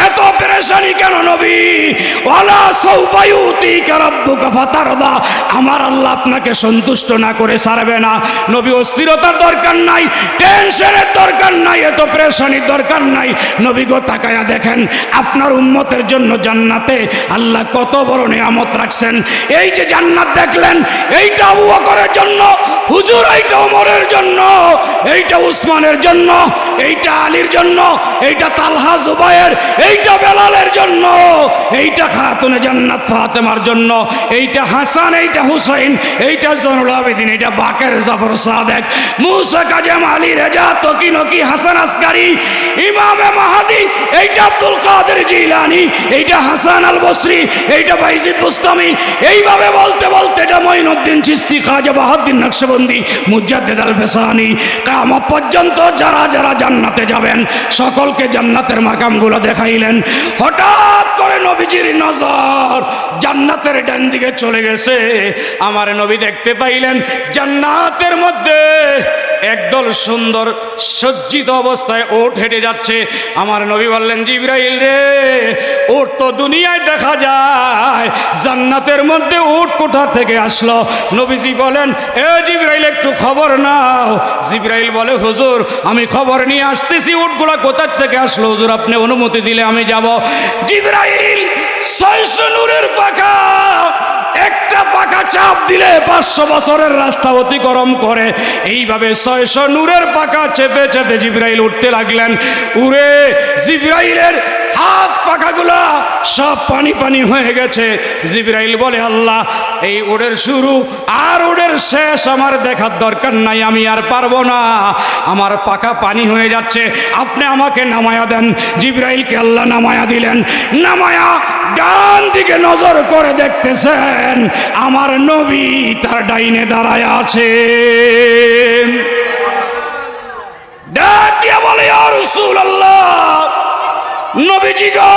এত পেরেশানি কেন নবী? ওয়ালা সাউফা ইউতিকা রাব্বুকা ফাতারদা, আমার আল্লাহ আপনাকে সন্তুষ্ট না করে ছাড়বে না। নবী অস্থিরতার দরকার নাই, টেনশনের দরকার নাই, এত পেরেশানির দরকার নাই। নবী গো তাকায়া দেখেন আপনার উম্মতের জন্য জান্নাতে আল্লাহ কত বড় নিয়ামত রাখছেন। এই যে জান্নাত দেখলেন, এইটা আবু বকরের জন্য, হুজুর এইটা ওমরের জন্য, এইটা উসমানের জন্য, এইটা আলীর জন্য, এইটা তালহা জুবায়ের, এইটা বেলালের জন্য, এইটা খাতুনে জান্নাত ফাতেমার জন্য, এইটা হাসান, এইটা হুসাইন, এইটা জয়নুল আবেদিন, এইটা বাকের জাফর সাদেক, মুসা কাজেম, আলী রেজা, তকি নকি, হাসান আসকারি, ইমামে মাহাদি, এইটা আব্দুল কাদের জিলানি, এইটা হাসান আল বসরি, এইটা বাইজিদ বুস্তামি, এইভাবে বলতে বলতে এটা মঈনুদ্দিন চিশতি, খাজা বাহাউদ্দিন নকশবন্দি, মুজাদ্দিদ আল ফেসানি, কিয়ামত পর্যন্ত যারা যারা জান্নাতে যাবেন সকলকে জান্নাতের মাকামগুলো দেখাইলেন। হঠাৎ করে নবীজির নজর জান্নাতের ডান দিকে চলে গেছে। আমার নবী দেখতে পাইলেন জান্নাতের মধ্যে একদল সুন্দর সজ্জিত অবস্থায় ওট হেঁটে যাচ্ছে। আমার নবী বললেন জিবরাইল রে, ওট তো দুনিয়ায় দেখা যায়, জান্নাতের মধ্যে ওট কোথা থেকে আসলো? নবীজি বলেন এ জিবরাইল একটু খবর নাও। জিবরাইল বলে হুজুর আমি খবর নিয়ে আসতেছি, ওটগুলা কোথা থেকে আসলো হুজুর, আপনি অনুমতি দিলে আমি যাব। জিবরাইল 600 নূরের পাখা, একটা পাখা চাপ দিলে 500 বছরের রাস্তা অতিক্রম করে। এইভাবে 600 নূরের পাখা চেপে চেপে জিবরাইল উঠতে লাগলেন। উড়ে জিবরাইলের হাত পাখাগুলা সব পানি পানি হয়ে গেছে। জিবরাইল বলে আল্লাহ, এই ওড়ের শুরু আর ওড়ের শেষ আমার দেখার দরকার নাই, আমি আর পারবো না, আমার পাখা পানি হয়ে যাচ্ছে, আপনি আমাকে নামায়া দেন। জিবরাইলকে আল্লাহ নামায়া দিলেন। নামায়া ডান দিকে নজর করে দেখতেছেন আমার নবী তার ডাইনে দাঁড়ায় আছে। ডাক দিয়ে বলে ইয়া রাসূলুল্লাহ, নবীজি গো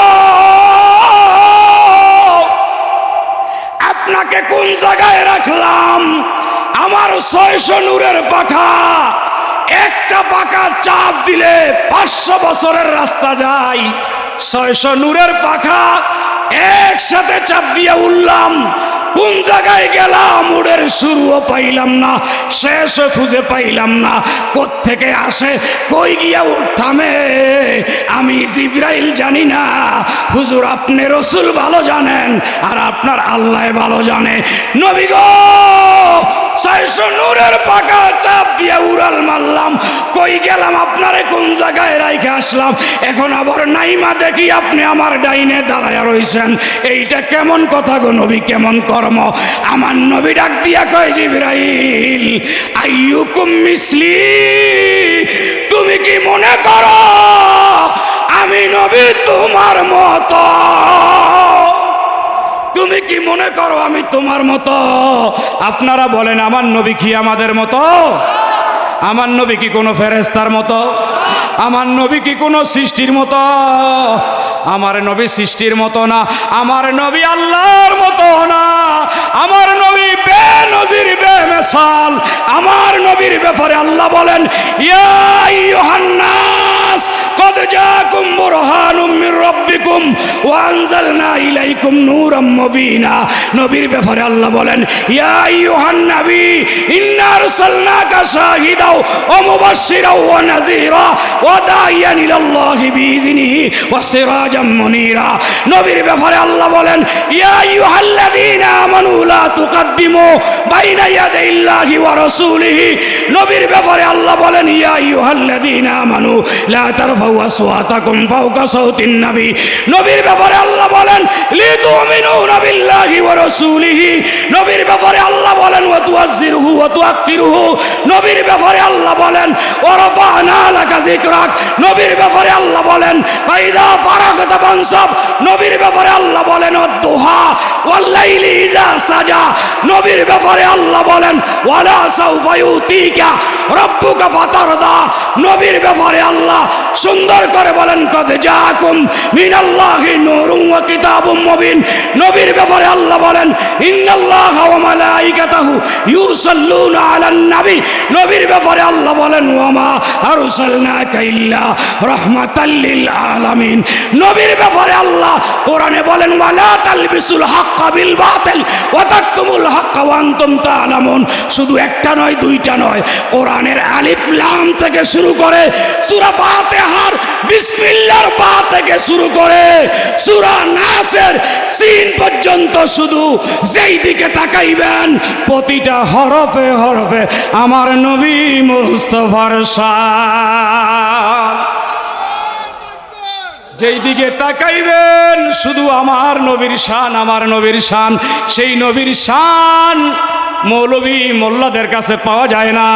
আপনাকে কোন জায়গায় রাখলাম? আমার 600 নূরের পাখা একটা পাকা চাপ দিলে 500 বছরের রাস্তা যায়। 600 নূরের পাখা একসাথে চাপ দিয়ে উঠলাম, কোন জায়গায় গেলাম উড়ের শুরুও পাইলাম না, শেষও খুঁজে পাইলাম না। কোত্থেকে আসে, কই গিয়া থামে, আমি জিবরাইল জানি না। হুজুর আপনি রসুল ভালো জানেন, আর আপনার আল্লাহ ভালো জানে। নবী গো 600 নূরের পাকা চাপ দিয়ে উড়াল মারলাম, কই গেলাম, আপনারে কোন জায়গায় রাইখে আসলাম, এখন আবার নাইমা দেখি আপনি আমার ডাইনে দাঁড়ায়া রইছেন। এইটা কেমন কথা গো নবী, কেমন কর্ম? আমার নবী ডাক দিয়া কয়, জিবরাইল আইয়ুকুম মিসলি, তুমি কি মনে করো আমি নবী তোমার মতো? তুমি কি মনে করো আমি তোমার মতো? আপনারা বলেন আমার নবী কি আমাদের মতো? আমার নবী কি কোনো ফেরেশতার মতো? আমার নবী কি কোনো সৃষ্টির মতো? আমার নবী সৃষ্টির মতো না, আমার নবী আল্লাহর মতো না। আমার নবী বেনজির বেমিসাল। আমার নবীর ব্যাপারে আল্লাহ বলেন, ইয়া আইয়ুহান নাস কদ জাআকুম বুরহানুম মির রাব্বিকুম ওয়া আনজালনা ইলাইকুম নূরাম মুবিনা। নবীর ব্যাপারে আল্লাহ বলেন, ইয়া আইয়ুহান নবী ইন্না আরসালনাকা শাহিদাও ওয়া মুবাশশিরাও ওয়া নাযীরা ওয়া দাইয়ান ইলাল্লাহি বিইযনিহি ওয়া সিরাজাম মুনীরা। নবীর ব্যাপারে আল্লাহ বলেন, ইয়া আইয়ুহাল্লাযীনা আমানু লা তুকদ্দিমু বাইনা ইয়াদাইল্লাহি ওয়া রাসূলিহি। নবীর ব্যাপারে আল্লাহ বলেন, ইয়া আইয়ুহাল্লাযীনা আমানু লা তারফাউ আসওয়াতাকুম ফাওকা সাওতিন নবী। নবীর ব্যাপারে আল্লাহ বলেন, লিতুমিনুনা বিল্লাহি ওয়া রাসূলিহি। নবীর ব্যাপারে আল্লাহ বলেন, ওয়া তুআজ্জিরুহু ওয়া তুআক্কিরুহু। নবীর ব্যাপারে আল্লাহ বলেন, ওয়া রাফা'না লাকা যিকরাক। নবীর ব্যাপারে আল্লাহ বলেন, ফাইযা ফারাগতা ফানসাব। নবীর ব্যাপারে আল্লাহ বলেন, ওয়াদ-দুহা ওয়াল লাইলি ইযা সাজা। নবীর ব্যাপারে আল্লাহ বলেন, ওয়ালা সাউফা ইউতিকা রাব্বুকা ফাতারদা। নবীর ব্যাপারে আল্লাহ সুন্দর করে বলেন, কদ জাআকুম মিনাল্লাহি নূরুন ওয়া কিতাবুম মুবিন। নবীর ব্যাপারে আল্লাহ বলেন, ইন্নাল্লাহা ওয়া মালাইকাতাহু ইউসাল্লুনা আলান নবী। নবীর ব্যাপারে আল্লাহ বলেন, ওয়া মা আরসালনাকা ইল্লা রাহমাতাল লিল আলামিন। নবীর ব্যাপারে আল্লাহ কোরআনে বলেন, ওয়ালা তালবিসুল হাক্কা বিল বাতিল ওয়া তাকতুমুল হাক্কা ওয়া আনতুম তা'লামুন। শুধু একটা নয়, দুইটা নয়, কোরআনের আলিফ লাম থেকে শুরু করে সূরা ফাতিহার বিসমিল্লাহর বা থেকে শুরু করে সূরা নাসের সিন পর্যন্ত শুধু যেই দিকে তাকাইবেন প্রতিটা হরফে হরফে আমার নবী মুস্তাফার শান। যেই দিকে তাকাইবেন শুধু আমার নবীর শান, আমার নবীর শান। সেই নবীর শান মৌলবী মোল্লাদের কাছে পাওয়া যায় না,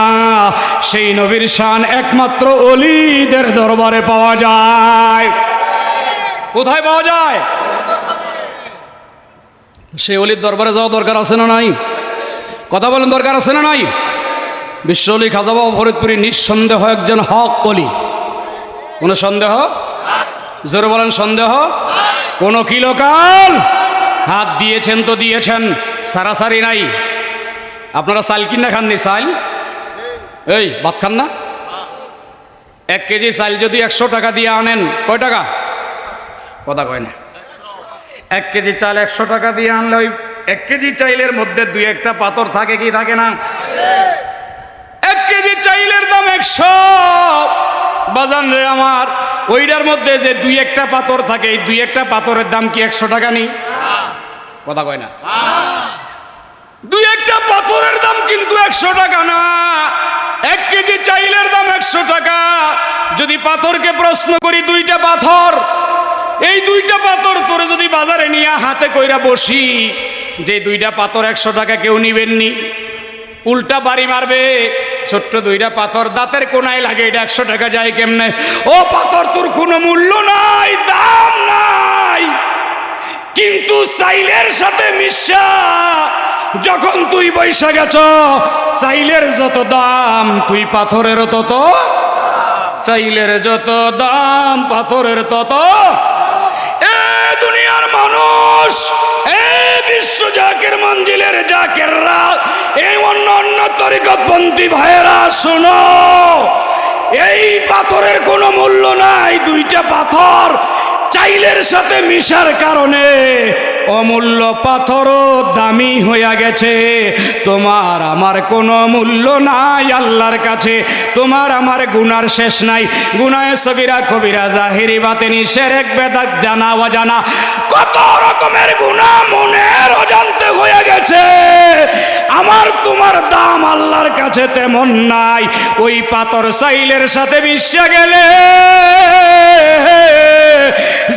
সেই নবীর শান একমাত্র ওলিদের দরবারে পাওয়া যায়। কোথায় পাওয়া যায়? সেই ওলির দরবারে যাওয়া দরকার আছে না নাই? কথা বলেন, দরকার আছে না নাই? বিশ্ব ওলি খাজা বাবা ফরিদপুরি নিঃসন্দেহ একজন হক ওলি। কোনো সন্দেহ? জোরে বলেন, সন্দেহ? কোনো কিলোকাল হাত দিয়েছেন তো দিয়েছেন, সারাসারি নাই। আপনারা চাল কিনা খাননি? চাল এই ভাত খান না? 1 কেজি চাল যদি 100 টাকা দিয়ে আনেন, কয় টাকা? কথা কয় না। 1 কেজি চাল 100 টাকা দিয়ে আনলে ওই 1 কেজি চাইলের মধ্যে 2-1টা পাথর থাকে কি থাকে না? 1 কেজি চাইলের দাম 100 বাজান রে আমার, ওইটার মধ্যে যে 2-1টা পাথর থাকে, এই 2-1টা পাথরের দাম কি 100 টাকা নেই? কথা কয় না। 2-1টা পাথরের দাম কিন্তু 100 টাকা না। 1 কেজি চাইলের দাম 100 টাকা। যদি পাথরকে প্রশ্ন করি, 2টা পাথর, এই 2টা পাথর তোরে যদি বাজারে নিয়ে হাতে কইরা বসি, যে 2টা পাথর 100 টাকা কেউ নিবেননি, উল্টা বাড়ি মারবে। ছোট্ট 2টা পাথর দাঁতের কোনায় লাগে, এটা 100 টাকা যায় কেমনে? ও পাথর তোর কোনো মূল্য নাই, দাম নাই, কিন্তু চাইলের সাথে মিশা যখন তুই বৈশা গেছ, চাইলের যত দাম তুই পাথরেরও তত, চাইলের যত দাম পাথরের তত। এ দুনিয়ার মানুষ মানুষ, এই বিশ্ব জাকের মঞ্জিলের জাকেররা, এই অন্য অন্য তরিকতপন্থী ভাইয়েরা শোনো, এই পাথরের কোনো মূল্য নাই। দুইটা পাথর চাইলের সাথে মিশার কারণে অমূল্য পাথরও দামি হইয়া গেছে। তোমার আমার কোনো মূল্য নাই আল্লাহর কাছে। তোমার আমার গুনার শেষ নাই। গুনায়ে সগীরা কবিরা জাহিরি বাতিনি শিরক বেদাত জানা অজানা কত রকমের গুনাহ মনের অজান্তে হয়ে গেছে। আমার তোমার দাম আল্লাহর কাছে তেমন নাই। ওই পাথর চাইলের সাথে মিশে গেলে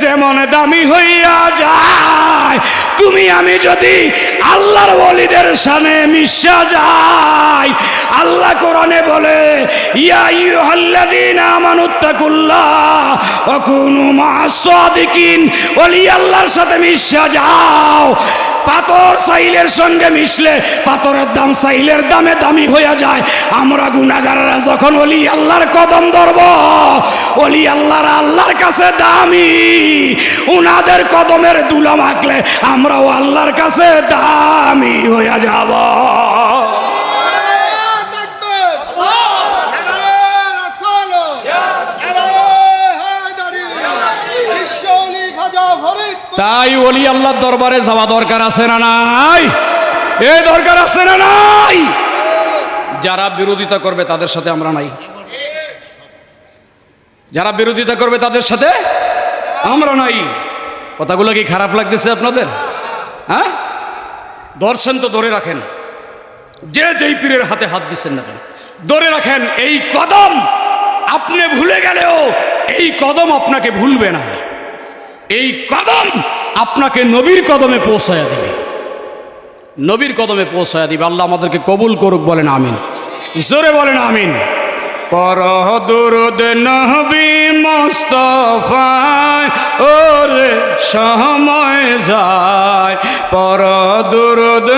যেমন দামি হইয়া যায়, তুমি আমি যদি আল্লাহর ওলিদের সামনে মিশা যাই, আল্লাহ কোরআনে বলে ইয়া আইয়ুহাল্লাযীনা আমানুত্তাকুল্লাহ ওয়া কুনু মা'আস সাদিকিন, ওলি আল্লাহর সাথে মিশা যাও। পাথর চাইলের সঙ্গে মিশলে পাথরের দাম চাইলের দামে দামি হইয়া যায়। আমরা গুনাহগাররা যখন ওলি আল্লাহর কদম ধরব, ওলি আল্লাহর কাছে দামি। উনাদের কদমের দুলা মাখলে আমরাও আল্লাহর কাছে দামি হইয়া যাব। তাই ওলি আল্লাহর দরবারে যাওয়া দরকার আছে না নাই? এই দরকার আছে না নাই? যারা বিরোধিতা করবে তাদের সাথে আমরা নাই। যারা বিরোধিতা করবে তাদের সাথে আমরা নাই। কথাগুলো কি খারাপ লাগতেছে আপনাদের? হ্যাঁ, ধরছেন তো ধরে রাখেন। যে যেই পীরের হাতে হাত দিচ্ছেন না কেন ধরে রাখেন। এই কদম আপনি ভুলে গেলেও এই কদম আপনাকে ভুলবে না। এই কদম আপনাকে নবীর কদমে পৌঁছায়া দিবে, নবীর কদমে পৌঁছায়া দিবে। আল্লাহ আমাদেরকে কবুল করুক, বলেন আমিন। জোরে বলেন আমিন। পরহ দুরুদ নবী মুস্তাফায় ওরে সময় যায়, পরহ দুরুদ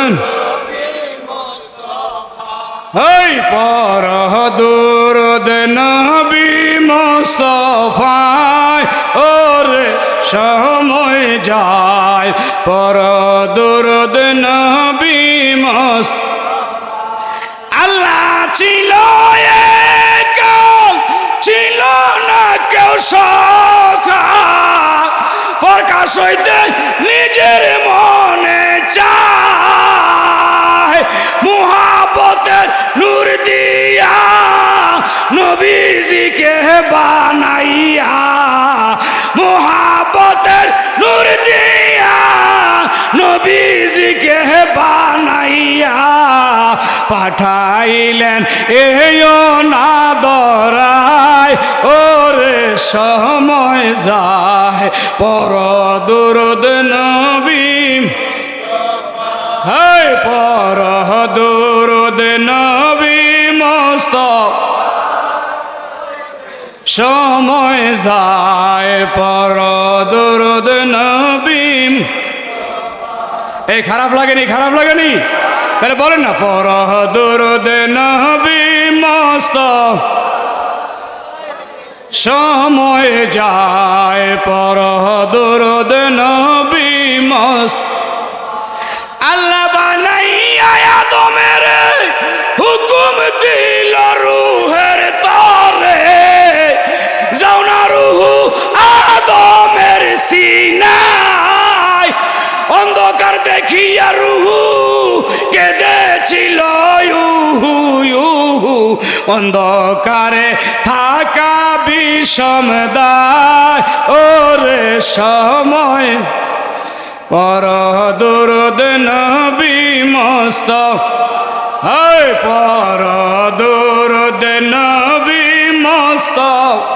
এই পরহ দুরুদ নবী মুস্তাফায় ওরে সময় যায়, পরহ দুরুদ নবী মুস্তাফায়। আল্লাহ ছিল এক, ছিল না কেউ সখা, প্রকাশ হইতে নিজের মনে চায়। মুহাব্বতের নূর দিয়া নবীজিকে বানাইয়া, মুহাব্বতের নূর দিয়া নবীজিকে বানাইয়া পাঠাইলেন এই না দরায় ওরে সময় যায়, পর দুরুদ নবী হে পর দুরুদ নবী মুস্তাফা সময় যায়, পর দুরুদ নবী। এই খারাপ লাগেনি? খারাপ লাগেনি? তাহলে বলেন না, পর দুরুদ নবী মুস্তাফা সময় যায়, পর দুরুদ নবী মুস্তাফা। আল্লাহ বানাইয়া আদমের হুকুম দিল রূহের তরে, যাও না রূহ আদমের সিনায়। অন্ধকার দেখিয়া রূহ কেঁদেছিল অন্ধকারে থাকা বিষম দায় ওরে সময়, পর দুরুদ নবী মুস্তাফা হে পর দুরুদ নবী মুস্তাফা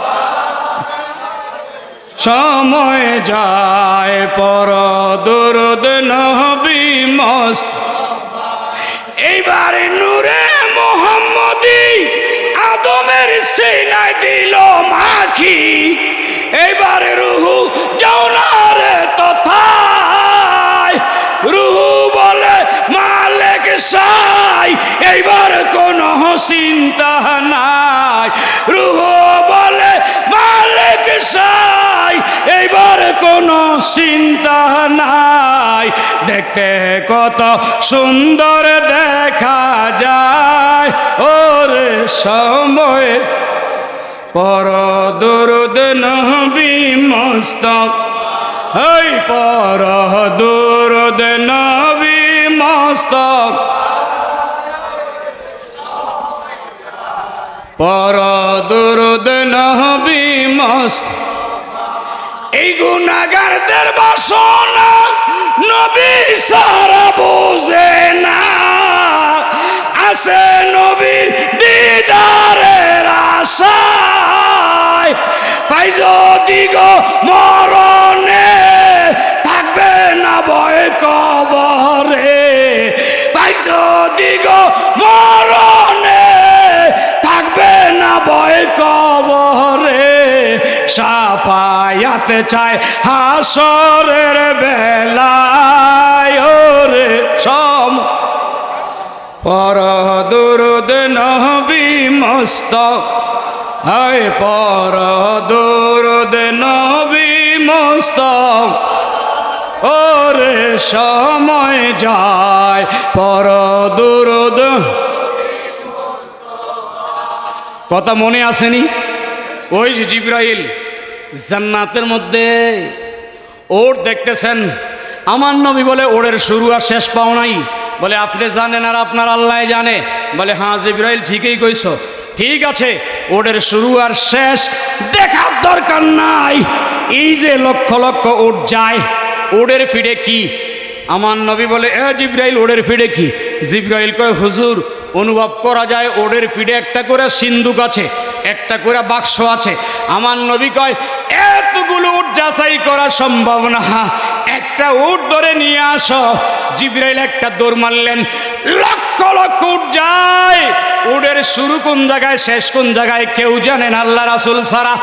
সময় যায়, পর দুরুদ নবী মুস্তাফা। এইবার নূরে মুহাম্মদী আদমের সিনায় দিল মাখি, এইবার রূহ যাও না রে তথায়। রূহ বলে মালিক সাই, এইবার কোনো চিন্তা নাই। রূহ বলে মালিক সাই, এইবার কোনো চিন্তা নাই। যায়, দেখতে কত সুন্দর দেখা যায়। ওরে সময় পর দুরুদ নবী মুস্তাফা, এই পর দুরুদ নবী মুস্তাফা, পর দুরুদ নবী মুস্তাফা। এই গুনাহগারদের বাসনা নবী সারা বোঝে না, আছে নবীর দিদারের আশায়। পাই যদি গো মরণে থাকবে না ভয় কবরে, পাই যদি গো মরণে থাকবে না ভয় কবরে। সাফায়াত চায় হাসরের বেলায়, ওরে সম পর দুরুদ নবী মুস্তাফা, হায় পর দুরুদ নবী মুস্তাফা। ওরে সময় যায় পর দুরুদ। কথা মনে আসেনি? ওই যে জিবরাইল জান্নাতের মধ্যে ওর দেখতেছেন, আমার নবী বলে ওরের শুরু আর শেষ পাও নাই। বলে আপনি জানেন আর আপনার আল্লাহ জানে। বলে হ্যাঁ জিবরাইল ঠিকই কইছো, ঠিক আছে ওরের শুরু আর শেষ দেখার দরকার নাই। এই যে লক্ষ লক্ষ উট যায়, ওরের ফিরে কি? আমার নবী বলে এ জিবরাইল ওরের ফিরে কি? জিবরাইল কয় হুজুর অনুভব করা যায় ওরের ফিরে একটা করে সিন্দুক আছে, একটা করে বাক্স আছে। আমার নবী কয় এতগুলো উট যাচাই করা সম্ভব না, একটা উট ধরে নিয়ে আসো। জিবরাইল একটা দৌড় মারলেন, লক্ষ লক্ষ উট যায়। উটের শুরু কোন জায়গায় শেষ কোন জায়গায় কেউ জানেন আল্লাহ রাসূল ছাড়া।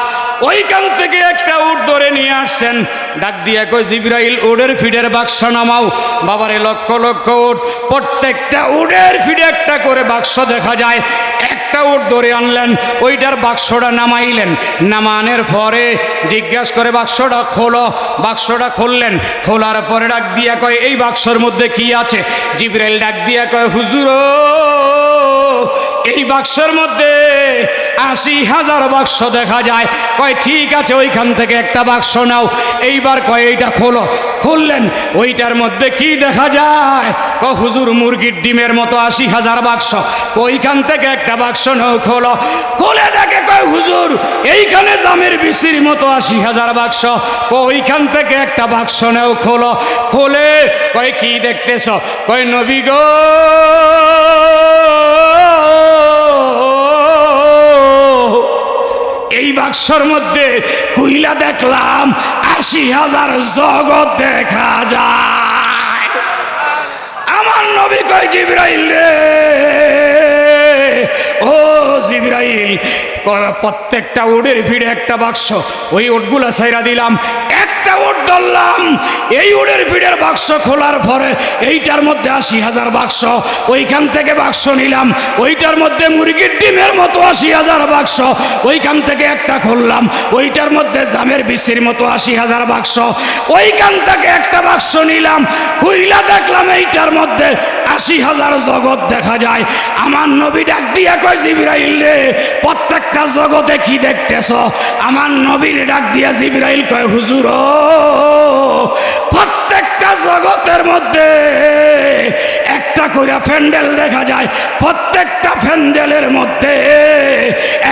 ওইখান থেকে একটা উট ধরে নিয়ে আসছেন, ডাক দিয়ে কই জিবরাইল উটের ফিডের বাক্স নামাও। বাবারে লক্ষ লক্ষ উট, প্রত্যেকটা উটের ফিডে একটা করে বাক্স দেখা যায়। একটা উট ধরে আনলেন, ওইটার বাক্সটা নামাইলেন। নামানোর পরে জিজ্ঞাসা করে বাক্সটা খোলো। বাক্সটা খুললেন, খোলার পরে ডাক দিয়া কয় এই বাক্সর মধ্যে কি আছে? জিবরাইল ডাক দিয়া কয় হুজুর এই বাক্সের মধ্যে ৮০,০০০ বাক্স দেখা যায়। কয় ঠিক আছে ওইখান থেকে একটা বাক্স নাও। এইবার কয় এইটা খোলো। খুললেন, ওইটার মধ্যে কি দেখা যায়? কয় হুজুর মুরগির ডিমের মতো ৮০,০০০ বাক্স। ওইখান থেকে একটা বাক্স নাও, খোলো। খুলে দেখে কয় হুজুর এইখানে জামের বিচির মতো ৮০,০০০ বাক্স। ওইখান থেকে একটা বাক্স নাও, খোলো। খোলে কয় কি দেখতেছ? কয় নবী গো এই বাক্সর মধ্যে কইলা দেখলাম ৮০,০০০ জগৎ দেখা যায়। আমার নবী কয় জিবরাইল রে, ও জিবরাইল প্রত্যেকটা উটের ভিড়ে একটা বাক্স, ওই উটগুলা ছাইরা দিলাম। একটা উট ধরলাম, এই উটের ভিড়ের বাক্স খোলার পরে এইটার মধ্যে ৮০,০০০ বাক্স। ওইখান থেকে বাক্স নিলাম, ওইটার মধ্যে মুরগির ডিমের মতো ৮০,০০০ বাক্স। ওইখান থেকে একটা খুললাম, ওইটার মধ্যে জামের বিচির মতো ৮০,০০০ বাক্স। ওইখান থেকে একটা বাক্স নিলাম, খুইলা দেখলাম এইটার মধ্যে ৮০,০০০ জগৎ দেখা যায়। আমার নবী ডাক দিয়া কয় জিবরাইল রে প্রত্যেকটা জগতে কি দেখতেছ? আমার নবীর ডাক দিয়া জিবরাইল কয় হুজুর প্রত্যেকটা জগতের মধ্যে একটা করে প্যান্ডেল দেখা যায়, প্রত্যেকটা প্যান্ডেলের মধ্যে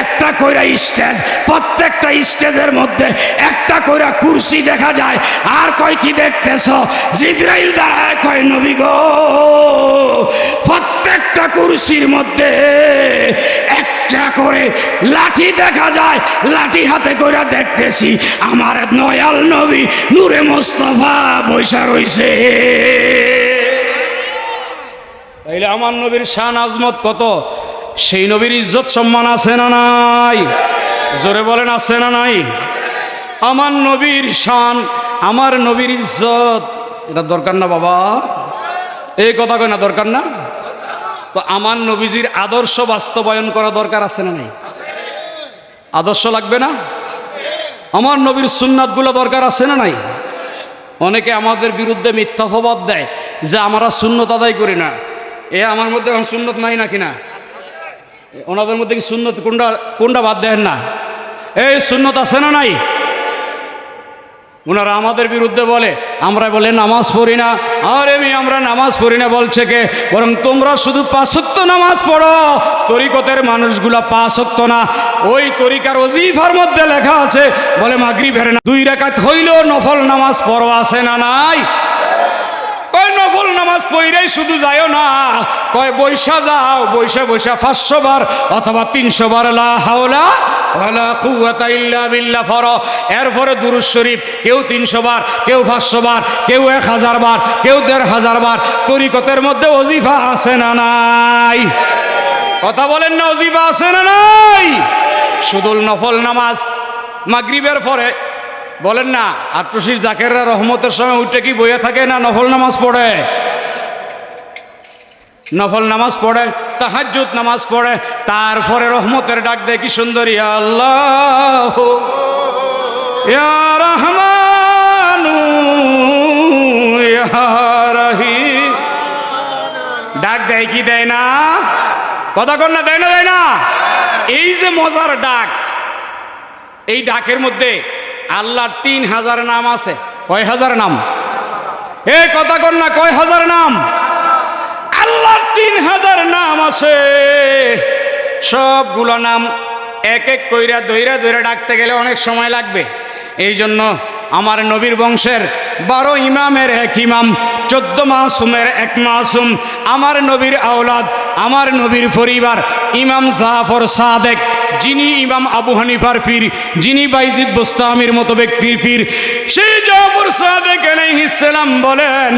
একটা করে স্টেজ, প্রত্যেকটা স্টেজের মধ্যে একটা করে কুরসি দেখা যায়। আর কয় কি দেখতেছ? জিবরাইল দাঁড়ায় কয় নবী গো প্রত্যেকটা কুরসির মধ্যে একটা করে লাঠি দেখা যায়। লাঠি হাতে করে দেখতেছি আমার নয়াল নবী নূরে মোস্তফা বৈশা রইছে। তাইলে আমার নবীর শান আজমত কত, সেই নবীর ইজ্জত সম্মান আছে না নাই? জোরে বলেন আছে না নাই? আমার নবীর শান, আমার নবীর ইজ্জত, এটা দরকার না বাবা? এই কথা কয় না দরকার না? তো আমার নবীজির আদর্শ বাস্তবায়ন করা দরকার আছে না নাই? আদর্শ লাগবে না? আমার নবীর সুন্নাতগুলো দরকার আছে না নাই? অনেকে আমাদের বিরুদ্ধে মিথ্যা অপবাদ দেয় যে আমরা সুন্নত আদায় করি না। আমার মধ্যে এখন সুন্নত নাই নাকি না? ওনাদের মধ্যে কি সুন্নত কোনটা কোনটা বাদ দেন না? এই সুন্নত আছে না নাই? ওনারা আমাদের বিরুদ্ধে বলে, আমরা বলে নামাজ পড়ি না। আরে আমরা নামাজ পড়ি না বলছে কে? বরং তোমরা শুধু 5 ওয়াক্ত নামাজ পড়ো। তরিকতের মানুষগুলা 5 ওয়াক্ত না, ওই তরিকার ওজিফার মধ্যে লেখা আছে বলে মাগরিবের না 2 রাকাত হইলেও নফল নামাজ পড়ো, আছে না নাই? কয় নফল নামাজ পড়েই শুধু যাও না, কয় বৈশা যাও, বৈশা 500 বার অথবা 300 বার লা হাওলা ওয়ালা কুওয়াতা ইল্লা বিল্লাহ পড়ো। এরপরে দুরূদ শরীফ কেউ 300 বার, কেউ 500 বার, কেউ 1000 বার, কেউ 1500 বার। তরিকতের মধ্যে ওজিফা আছে না নাই? কথা বলেন না, ওজিফা আছে না নাই? শুধু নফল নামাজ মাগরিবের পরে বলেন না, আট্রশির জাকেররা রহমতের সময় উঠে কি বইয়া থাকে না নফল নামাজ পড়ে? নফল নামাজ পড়ে, তাহাজ্জুদ নামাজ পড়ে, তারপরে রহমতের ডাক দেয় কি সুন্দর, ইয়া আল্লাহ ইয়া রহমানু ইয়া রহিম। ডাক দেয় কি দেয় না? কথা কন না, দেয় না দেয় না? এই যে মজার ডাক, এই ডাকের মধ্যে আল্লাহর 3000 নাম আছে। কয় হাজার নাম? এই কথা কন না, কয় হাজার নাম? আল্লাহর 3000 নাম আছে। সবগুলো নাম এক এক কইরা দইরা দইরা ডাকতে গেলে অনেক সময় লাগবে। এই জন্য আমার নবীর বংশের 12 ইমামের এক ইমাম, 14 মাসুমের এক মাসুম, আমার নবীর আওলাদ, আমার নবীর পরিবার, ইমাম জাফর সাদেক, যিনি ইমাম আবু হানিফার পীর, যিনি বাইজিদ বোস্তামির মতো ব্যক্তির পীর, সেই জাফর সাদেক আলাইহিস সালাম বলেন,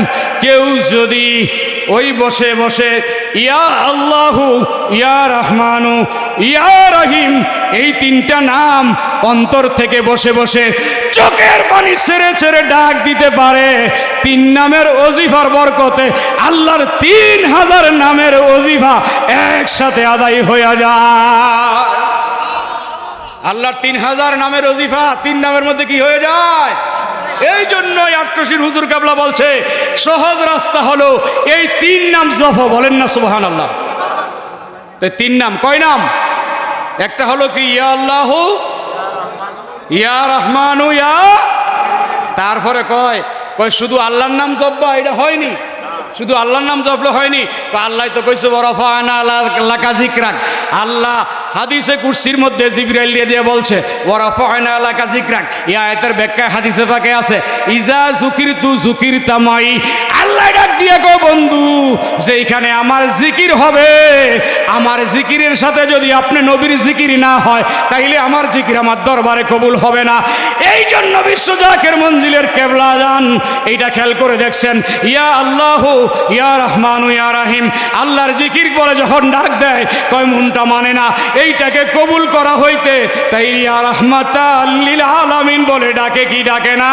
কেউ যদি ওই বসে বসে ইয়া আল্লাহু ইয়া রহমানু ইয়া রহিম এই 3টা নাম অন্তর থেকে বসে বসে চোখের পানি ছেড়ে ছেড়ে ডাক দিতে পারে, 3 নামের ওজিফার বরকতে আল্লাহর 3000 নামের ওজিফা একসাথে আদায় হয়ে যায়। আল্লাহর 3000 নামের ওজিফা 3 নামের মধ্যে কি হয়ে যায়? এই জন্যই আট্রশির হুজুর কাবলা বলছে সহজ রাস্তা হলো এই 3 নাম জপ। বলেন না সুবহানাল্লাহ। তো 3 নাম কয় নাম? একটা হলো কি ইয়া আল্লাহু ইয়া রহমানু ইয়া, তারপরে কয় শুধু আল্লাহর নাম জপবা, এটা হয়নি। শুধু আল্লাহর নাম জপলে হয়নি, আল্লাহ তো কইছে ওয়ারাফা'না লাকা যিকরাক। আল্লাহ হাদিসে কুরসির মধ্যে জিবরাইল দিয়ে বলছে ওয়ারাফা'না লাকা যিকরাক। এই আয়াতের ব্যাখ্যা হাদিসে পাকে আছে, ইজা যুকিরতু যুকিরতা মাই। আল্লাহ ডাক দিয়ে কয় বন্ধু, যেইখানে আমার জিকির হবে, আমার জিকিরের সাথে যদি আপনি নবীর জিকির না হয়, তাইলে আমার জিকির আমার দরবারে কবুল হবে না। এই জন্য বিশ্ব জাকের মঞ্জিলের কেবলা যান এইটা খেয়াল করে দেখছেন, ইয়া আল্লাহু ইয়া রহমানু ইয়া রহিম। আল্লাহর জিকির বলে যখন ডাক দেয়, কয় মনটা মানে না এইটাকে কবুল করা হইতে, তাই ইয়া রাহমাতাল লিল আলামিন বলে ডাকে কি ডাকে না?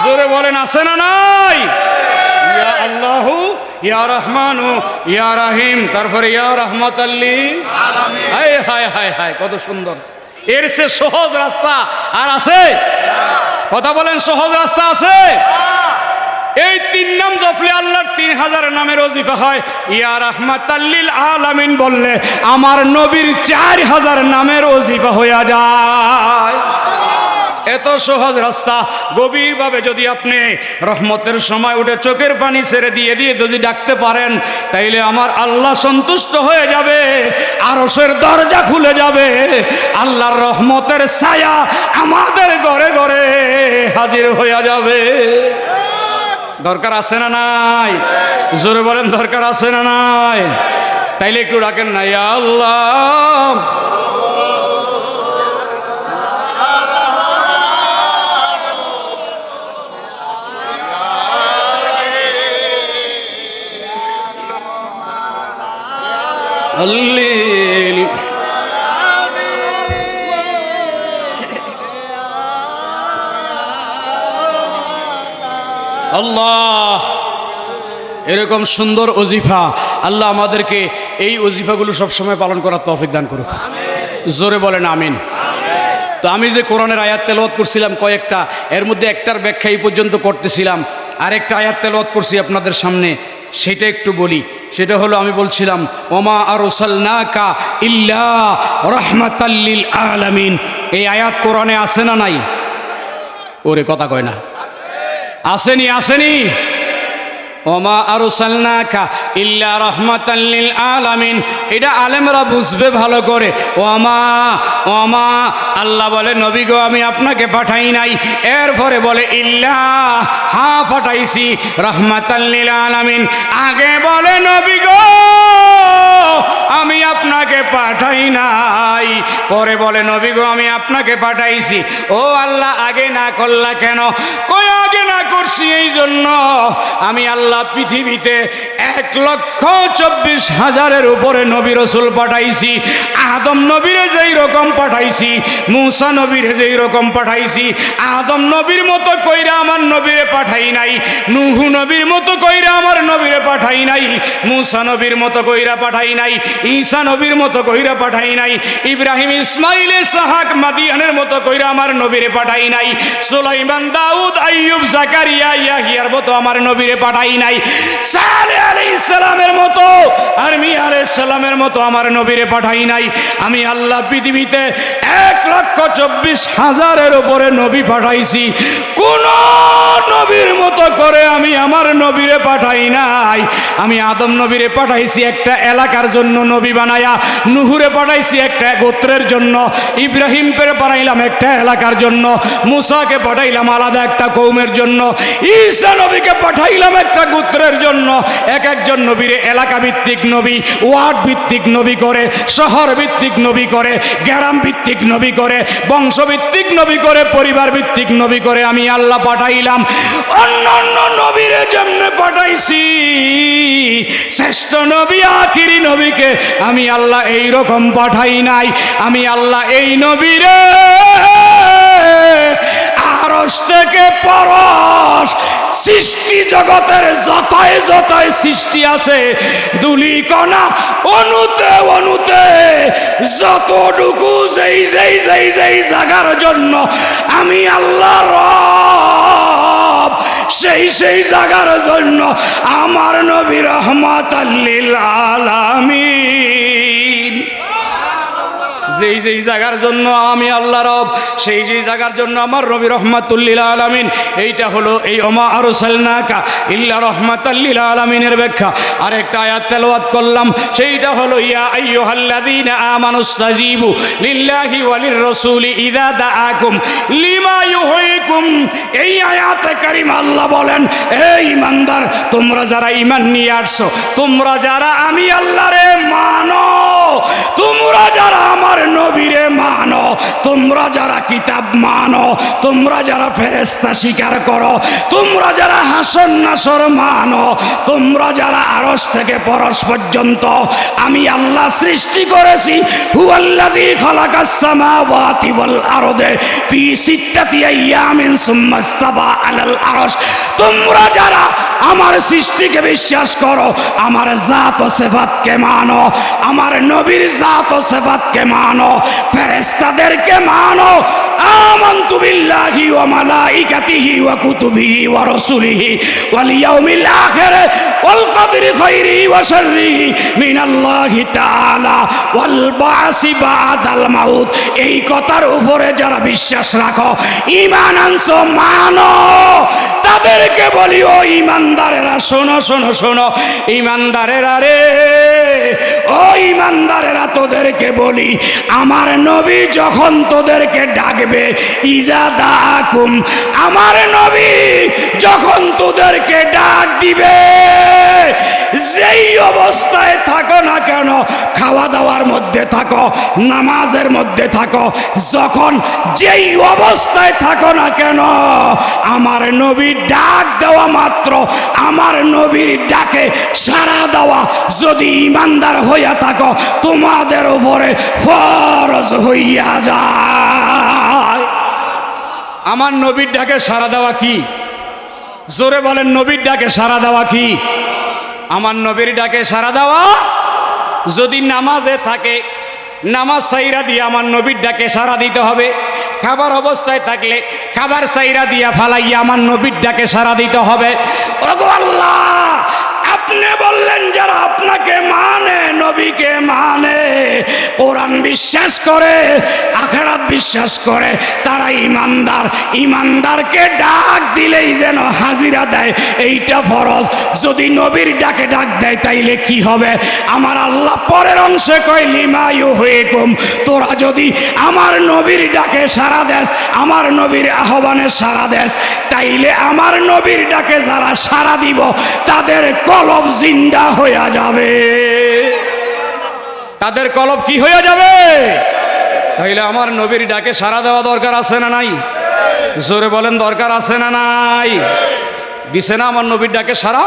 জোরে বলেন, আছে না নাই? ইয়া আল্লাহু ইয়া রহমানু ইয়া রহিম, তারপরে ইয়া রাহমাতাল লিল আলামিন। হায় হায় হায় হায়, কত সুন্দর! এর চেয়ে সহজ রাস্তা আর আছে? কথা বলেন, সহজ রাস্তা আছে? এই 3 নাম জপলে আল্লাহর 3000 নামের ওজিফা হয়। ইয়া রাহমাতাল লিল আলামিন বললে আমার নবীর 4000 নামের ওজিফা হয়ে যায়। এত সহজ রাস্তা। গভীরভাবে যদি আপনি রহমতের সময় উঠে চোখের পানি ছেড়ে দিয়ে দিয়ে যদি ডাকতে পারেন, তাইলে আমার আল্লাহ সন্তুষ্ট হয়ে যাবে, আরশের দরজা খুলে যাবে, আল্লাহর রহমতের ছায়া আমাদের ঘরে ঘরে হাজির হয়ে যাবে। দরকার আছে না নাই? জোরে বলেন, দরকার আছে না নাই? তাইলে একটু ডাকেন না, ইয়া আল্লাহ আল্লিল। আল্লাহ এরকম সুন্দর ওজিফা আল্লাহ আমাদেরকে এই ওজিফাগুলো সবসময় পালন করার তৌফিক দান করুক। জোরে বলেন আমিন। তো আমি যে কোরআনের আয়াত তেলাওয়াত করছিলাম কয়েকটা, এর মধ্যে একটার ব্যাখ্যা এই পর্যন্ত করতেছিলাম, আরেকটা আয়াত তেলাওয়াত করছি আপনাদের সামনে, সেটা একটু বলি। সেটা হলো আমি বলছিলাম ওমা আরসালনাকা ইল্লা রাহমাতাল লিল আলামিন। এই আয়াত কোরআনে আছে না নাই? ওরে কথা কয় না, আসেনি? আসেনি? ওমা আরসালনাকা ইল্লা রাহমাতাল লিল আলামিন, এটা আলেমরা বুঝবে ভালো করে। ওমা ওমা, আল্লাহ বলে নবী গো আমি আপনাকে পাঠাই নাই, এরপরে বলে ইল্লা, হ্যাঁ পাঠাইছি, রাহমাতাল লিল আলামিন। আগে বলে নবী গো আমি আপনাকে পাঠাই নাই, পরে বলে নবী গো আমি আপনাকে পাঠাইছি। ও আল্লাহ আগে না করলা কেন? কই আগে না করছি এই জন্য আমি আল্লাহ পৃথিবীতে 1,24,000-এর উপরে নবী রাসূল পাঠাইছি। আদম নবীরে যেই রকম পাঠাইছি, মূসা নবীরে যেই রকম পাঠাইছি, আদম নবীর মতো কইরা আমার নবীরে পাঠাই নাই, নূহ নবীর মতো কইরা আমার নবীরে পাঠাই নাই, মূসা নবীর মতো কইরা পাঠাই নাই, ঈসা নবীর মতো কইরা পাঠাই নাই, ইব্রাহিম ইসমাইল ইসহাক মাদিয়ানের মতো কইরা আমার নবীরে পাঠাই নাই, সুলাইমান দাউদ আইয়ুব জাকারিয়া ইয়াহিয়ার মতো আমার নবীরে পাঠাই নাই, সালেহ আলাইহিস সালামের মতো আর মিয়া আলাইহিস সালামের মতো আমার নবীরে পাঠাই নাই। আমি আল্লাহ পৃথিবীতে 1,24,000-এর উপরে নবী পাঠাইছি, কোন নবীর মতো করে আমি আমার নবীরে পাঠাই নাই। আমি আদম নবীরে পাঠাইছি একটা এলাকার জন্য নবী বানায়া, নূহুরে পাঠাইছি একটা গোত্রের জন্য, ইব্রাহিমকে পাঠাইলাম একটা এলাকার জন্য, মূসাকে পাঠাইলাম আলাদা একটা কওমের জন্য, ঈসা নবীকে পাঠাইলাম একটা গোত্রের জন্য। এক একজন নবীরে এলাকা ভিত্তিক নবী, ওয়ার্ড ভিত্তিক নবী করে, শহর ভিত্তিক নবী করে, গ্রাম ভিত্তিক নবী করে, বংশ ভিত্তিক নবী করে, পরিবার ভিত্তিক নবী করে আমি আল্লাহ পাঠাইলাম। অন্য অন্য নবীর জন্য পাঠাইছি, শ্রেষ্ঠ নবী আখিরি নবীকে আমি আল্লাহ এই রকম পাঠাই নাই। আমি আল্লাহ এই নবীরে আরশ থেকে পরশ, সৃষ্টি জগতের যতই যতই সৃষ্টি আছে, ধূলিকণা অনুতে অনুতে যতটুকু যেই যেই যেই যেই জায়গার জন্য আমি আল্লাহ রব, সেই সেই জায়গার জন্য আমার নবী রাহমাতাল লিল আলামিন। যেই যেই জায়গার জন্য আমি আল্লাহ রব, সেই সেই জায়গার জন্য আমার নবী রাহমাতুল লিল আলামিন। এইটা হলো এই ওমা আরসালনাকা ইল্লা রাহমাতাল লিল আলামিনের ব্যাখ্যা। আরেকটা আয়াত তেলাওয়াত করলাম, সেইটা হলো ইয়া আইয়ুহাল্লাযীনা আমানুস্তাজিবু লিল্লাহি ওয়ালির রাসূলি ইযা দাআকুম লিমা ইউহয়িকুম। এই আয়াতে কারিমা আল্লাহ বলেন, এই ঈমানদার, তোমরা যারা ঈমান নিয়ে আসছো, তোমরা যারা আমি আল্লাহরে মানো, তোমরা যারা আমার নবীরে মানো, তোমরা যারা কিতাব মানো, তোমরা যারা ফেরেশতা স্বীকার করো, তোমরা যারা হাসর নাসর মানো, তোমরা যারা আরশ থেকে পরশ পর্যন্ত আমি আল্লাহ সৃষ্টি করেছি, হুয়াল্লাযী খালাকাস সামাওয়াতি ওয়াল আরদে ফি সিত্তাতি আইয়ামিন সুম্মা ইসতাওয়া আলাল আরশ, তোমরা যারা আমার সৃষ্টিকে বিশ্বাস করো, আমার জাত ও সিফাতকে মানো, আমার নবীর জাত ও সিফাতকে মানো, ফেরেশতাদেরকে মানো, আমানতু বিল্লাহি ওয়া মালাইকাতিহি ওয়া কুতুবিহি ওয়া রাসূলিহি ওয়াল ইয়াউমিল আখির ওয়াল কদরি খাইরিহি ওয়া শাররিহি মিনাল্লাহি তাআলা ওয়াল বাসি বাদাল মাউত। এই কথার উপরে যারা বিশ্বাস রাখো, ঈমান আনছো, মানো, তাদেরকে বলি ও ঈমানদারেরা, শোনো শোনো শোনো ঈমানদারেরা রে, ও ঈমানদারেরা, তোদেরকে বলি আমার নবী যখন তোদেরকে ডাকবে, ইজা দাআকুম, আমার নবী যখন তোদেরকে ডাক দিবে, যেই অবস্থায় থাকো না কেন, খাওয়া দাওয়ার মধ্যে থাকো, নামাজের মধ্যে থাকো, যখন যেই অবস্থায় থাকো না কেন, আমার নবীর ডাক দেওয়া মাত্র, আমার নবীর ডাকে সাড়া দেওয়া যদি ঈমানদার হইয়া থাকো, তোমাদের উপরে ফরজ হইয়া যায়। আমার নবীর ডাকে সাড়া দেওয়া কি? জোরে বলেন, নবীর ডাকে সাড়া দেওয়া কি? আমার নবীর ডাকে সাড়া দেওয়া। যদি নামাজে থাকে, নামাজ সাইরা দিয়ে আমার নবীর ডাকে সাড়া দিতে হবে। খাবার অবস্থায় থাকলে খাবার সাইরা দিয়া ফালাইয়া আমার নবীর ডাকে সাড়া দিতে হবে। ওগো আল্লাহ, আপনি বললেন যারা আপনাকে মানে, নবীকে মানে, কোরআন বিশ্বাস করে, আখিরাত বিশ্বাস করে, তারা ইমানদার। ইমানদারকে ডাক দিলেই যেন হাজিরা দেয়, এইটা ফরজ। যদি নবীর ডাকে ডাক দেয় তাইলে কি হবে? আমার আল্লাহ পরের অংশে কয় লিমা ইউহিকুম, তোরা যদি আমার নবীর ডাকে সাড়া দেস, আমার নবীর আহ্বানে সাড়া দেস, তাইলে আমার নবীর ডাকে যারা সাড়া দিব তাদের কলব জিন্দা হয়ে যাবে। তাদের কলব কি হয়ে যাবে? তাইলে আমার নবীর ডাকে সাড়া দেওয়া দরকার আছে না নাই? জোরে বলেন, দরকার আছে না নাই? দিছে না আমার নবীর ডাকে সাড়া?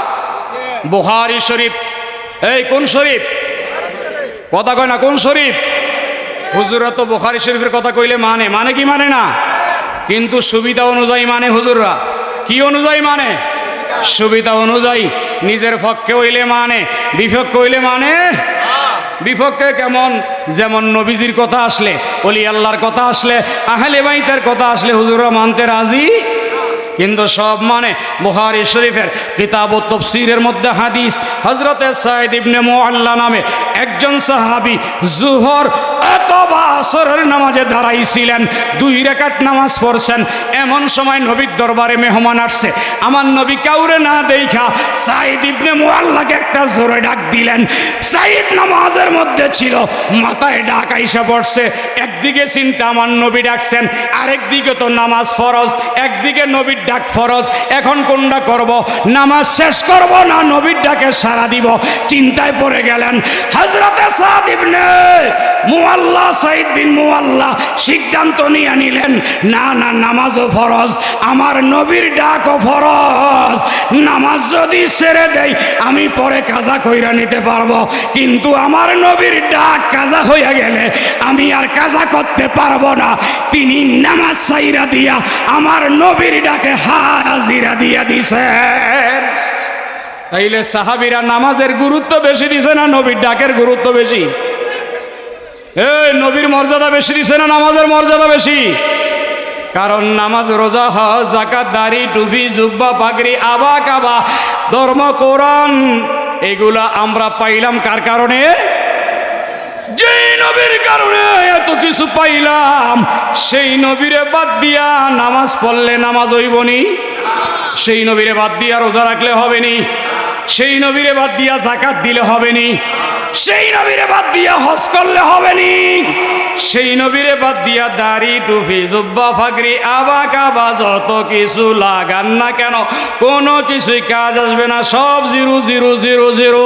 বুখারী শরীফ, এই কোন শরীফ? কথা কয় না, কোন শরীফ? হুজুররা তো বুখারী শরীফের কথা কইলে মানে, মানে কি মানে না, কিন্তু সুবিধা অনুযায়ী মানে। হুজুররা কি অনুযায়ী মানে? সুবিধা অনুযায়ী। নিজের পক্ষে হইলে মানে, বিপক্ষে হইলে মানে। বিপক্ষে কেমন? যেমন নবীজির কথা আসলে, ওলি আল্লাহর কথা আসলে, আহলে বাইতের কথা আসলে হুজুররা মানতে রাজি, কিন্তু সব মানে। বুখারী শরীফের কিতাবুত তাফসীরের মধ্যে হাদিস, হযরতে সাঈদ ইবনে মুআল্লা নামে একজন সাহাবী জোহর অথবা আসরের নামাজে দাঁড়াইছিলেন, 2 রাকাত নামাজ পড়ছেন। এমন সময় নবীর দরবারে মেহমান আসছে। আমার নবী কাউরে না দেখা সাঈদ ইবনে মুআল্লাকে একটা জোরে ডাক দিলেন। সাঈদ নামাজের মধ্যে ছিল, মাথায় ডাক আইসা পড়ছে। একদিকে চিন্তা আমার নবী ডাকছেন, আরেকদিকে তো নামাজ ফরজ, একদিকে নবীর ডাক ফরজ। এখন কোনটা করব? নামাজ শেষ করব না নবীর ডাকে সাড়া দিব? চিন্তায় পড়ে গেলেন। হযরতে সাঈদ ইবনে মুআল্লা, সাঈদ বিন মুআল্লা সিদ্ধান্ত নিয়ে নিলেন, না না, নামাজও ফরজ, আমার নবীর ডাকও ফরজ। নামাজ যদি ছেড়ে দেই আমি পরে কাজা কইরা নিতে পারবো, কিন্তু আমার নবীর ডাক কাজা হইয়া গেলে আমি আর কাজা করতে পারবো না। তিনি নামাজ ছাইরা দিয়া আমার নবীর ডাকে হাজিরা দিয়া দিছেন। তাইলে সাহাবীরা নামাজের গুরুত্ব বেশি দিছে না নবীর ডাকের গুরুত্ব বেশি? এই নবীর মর্যাদা বেশি দিছে না নামাজের মর্যাদা বেশি? কারণ নামাজ, রোজা, হজ, যাকাত, দাড়ি, টুপি, জুব্বা, পাগড়ি, আবা কাবা, ধর্ম, কোরআন, এগুলা আমরা পাইলাম কার কারণে? যে নবীর কারণে এত কিছু পাইলাম, সেই নবীরে বাদ দিয়া নামাজ পড়লে নামাজ হইবনি? সেই নবীরে বাদ দিয়া রোজা রাখলে হবেনি? সেই নবীরে বাদ দিয়া যাকাত দিলে হবেনি? সেই নবীরে বাদ দিয়া হজ করলে হবেনি? সেই নবীরে বাদ দিয়া দাড়ি, টুপি, জুব্বা, পাগড়ি, আবা কাবা যত কিছু লাগান না কেন, কোনো কিছুই কাজ আসবে না। সব জিরো জিরো জিরো জিরো।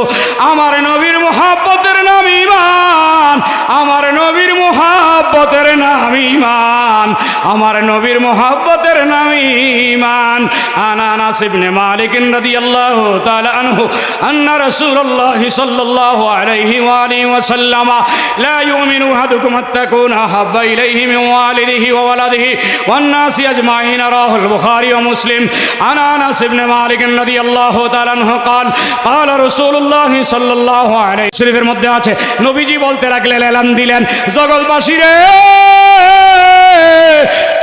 আমার নবীর মুহাব্বতের নাম ঈমান, আমার নবীর মুহাব্বতের নাম ঈমান, আমার নবীর মুহাব্বতের নাম ঈমান। আনা আনাস ইবনে মালিক রাদিয়াল্লাহু তাআলা আনহু আন্না রাসূলুল্লাহ সাল্লাল্লাহু আলাইহি ওয়া আলিহি ওয়া সাল্লাম লা ইউমিনু আহাদুকুম হাত্তা তাকুনা হাব্বা ইলাইহি মিন ওয়ালিদিহি ওয়া ওয়ালাদিহি ওয়ান নাসি আজমাইন। রাওয়াহুল বুখারী ওয়া মুসলিম। আনা আনাস ইবনে মালিক রাদিয়াল্লাহু তাআলা আনহু قال قال رسول الله صلى الله عليه শরীফের মধ্যে আছে, নবীজি বলতে লাগলেন, এলান দিলেন, জগৎবাসী রে,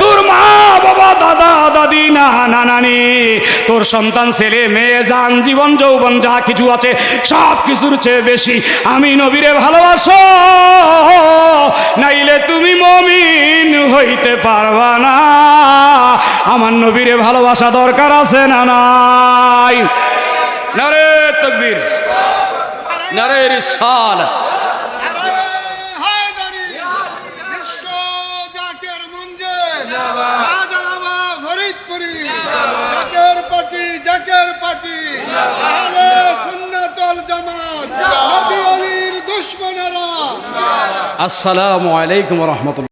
তোর মা বাবা, দাদা দাদি, নানা নানি, তোর সন্তান, ছেলে মেয়ে, জান জীবন যৌবন যা কিছু আছে সব কিছুর চেয়ে বেশি আমি নবীরে ভালোবাসো, নাইলে তুমি মুমিন হইতে পারবা না। আমার নবীরে ভালোবাসা দরকার আছে না নাই? নারে তাকবীর, নারে রিসালাত। আসসালামু আলাইকুম ওয়া রাহমাতুল্লাহ।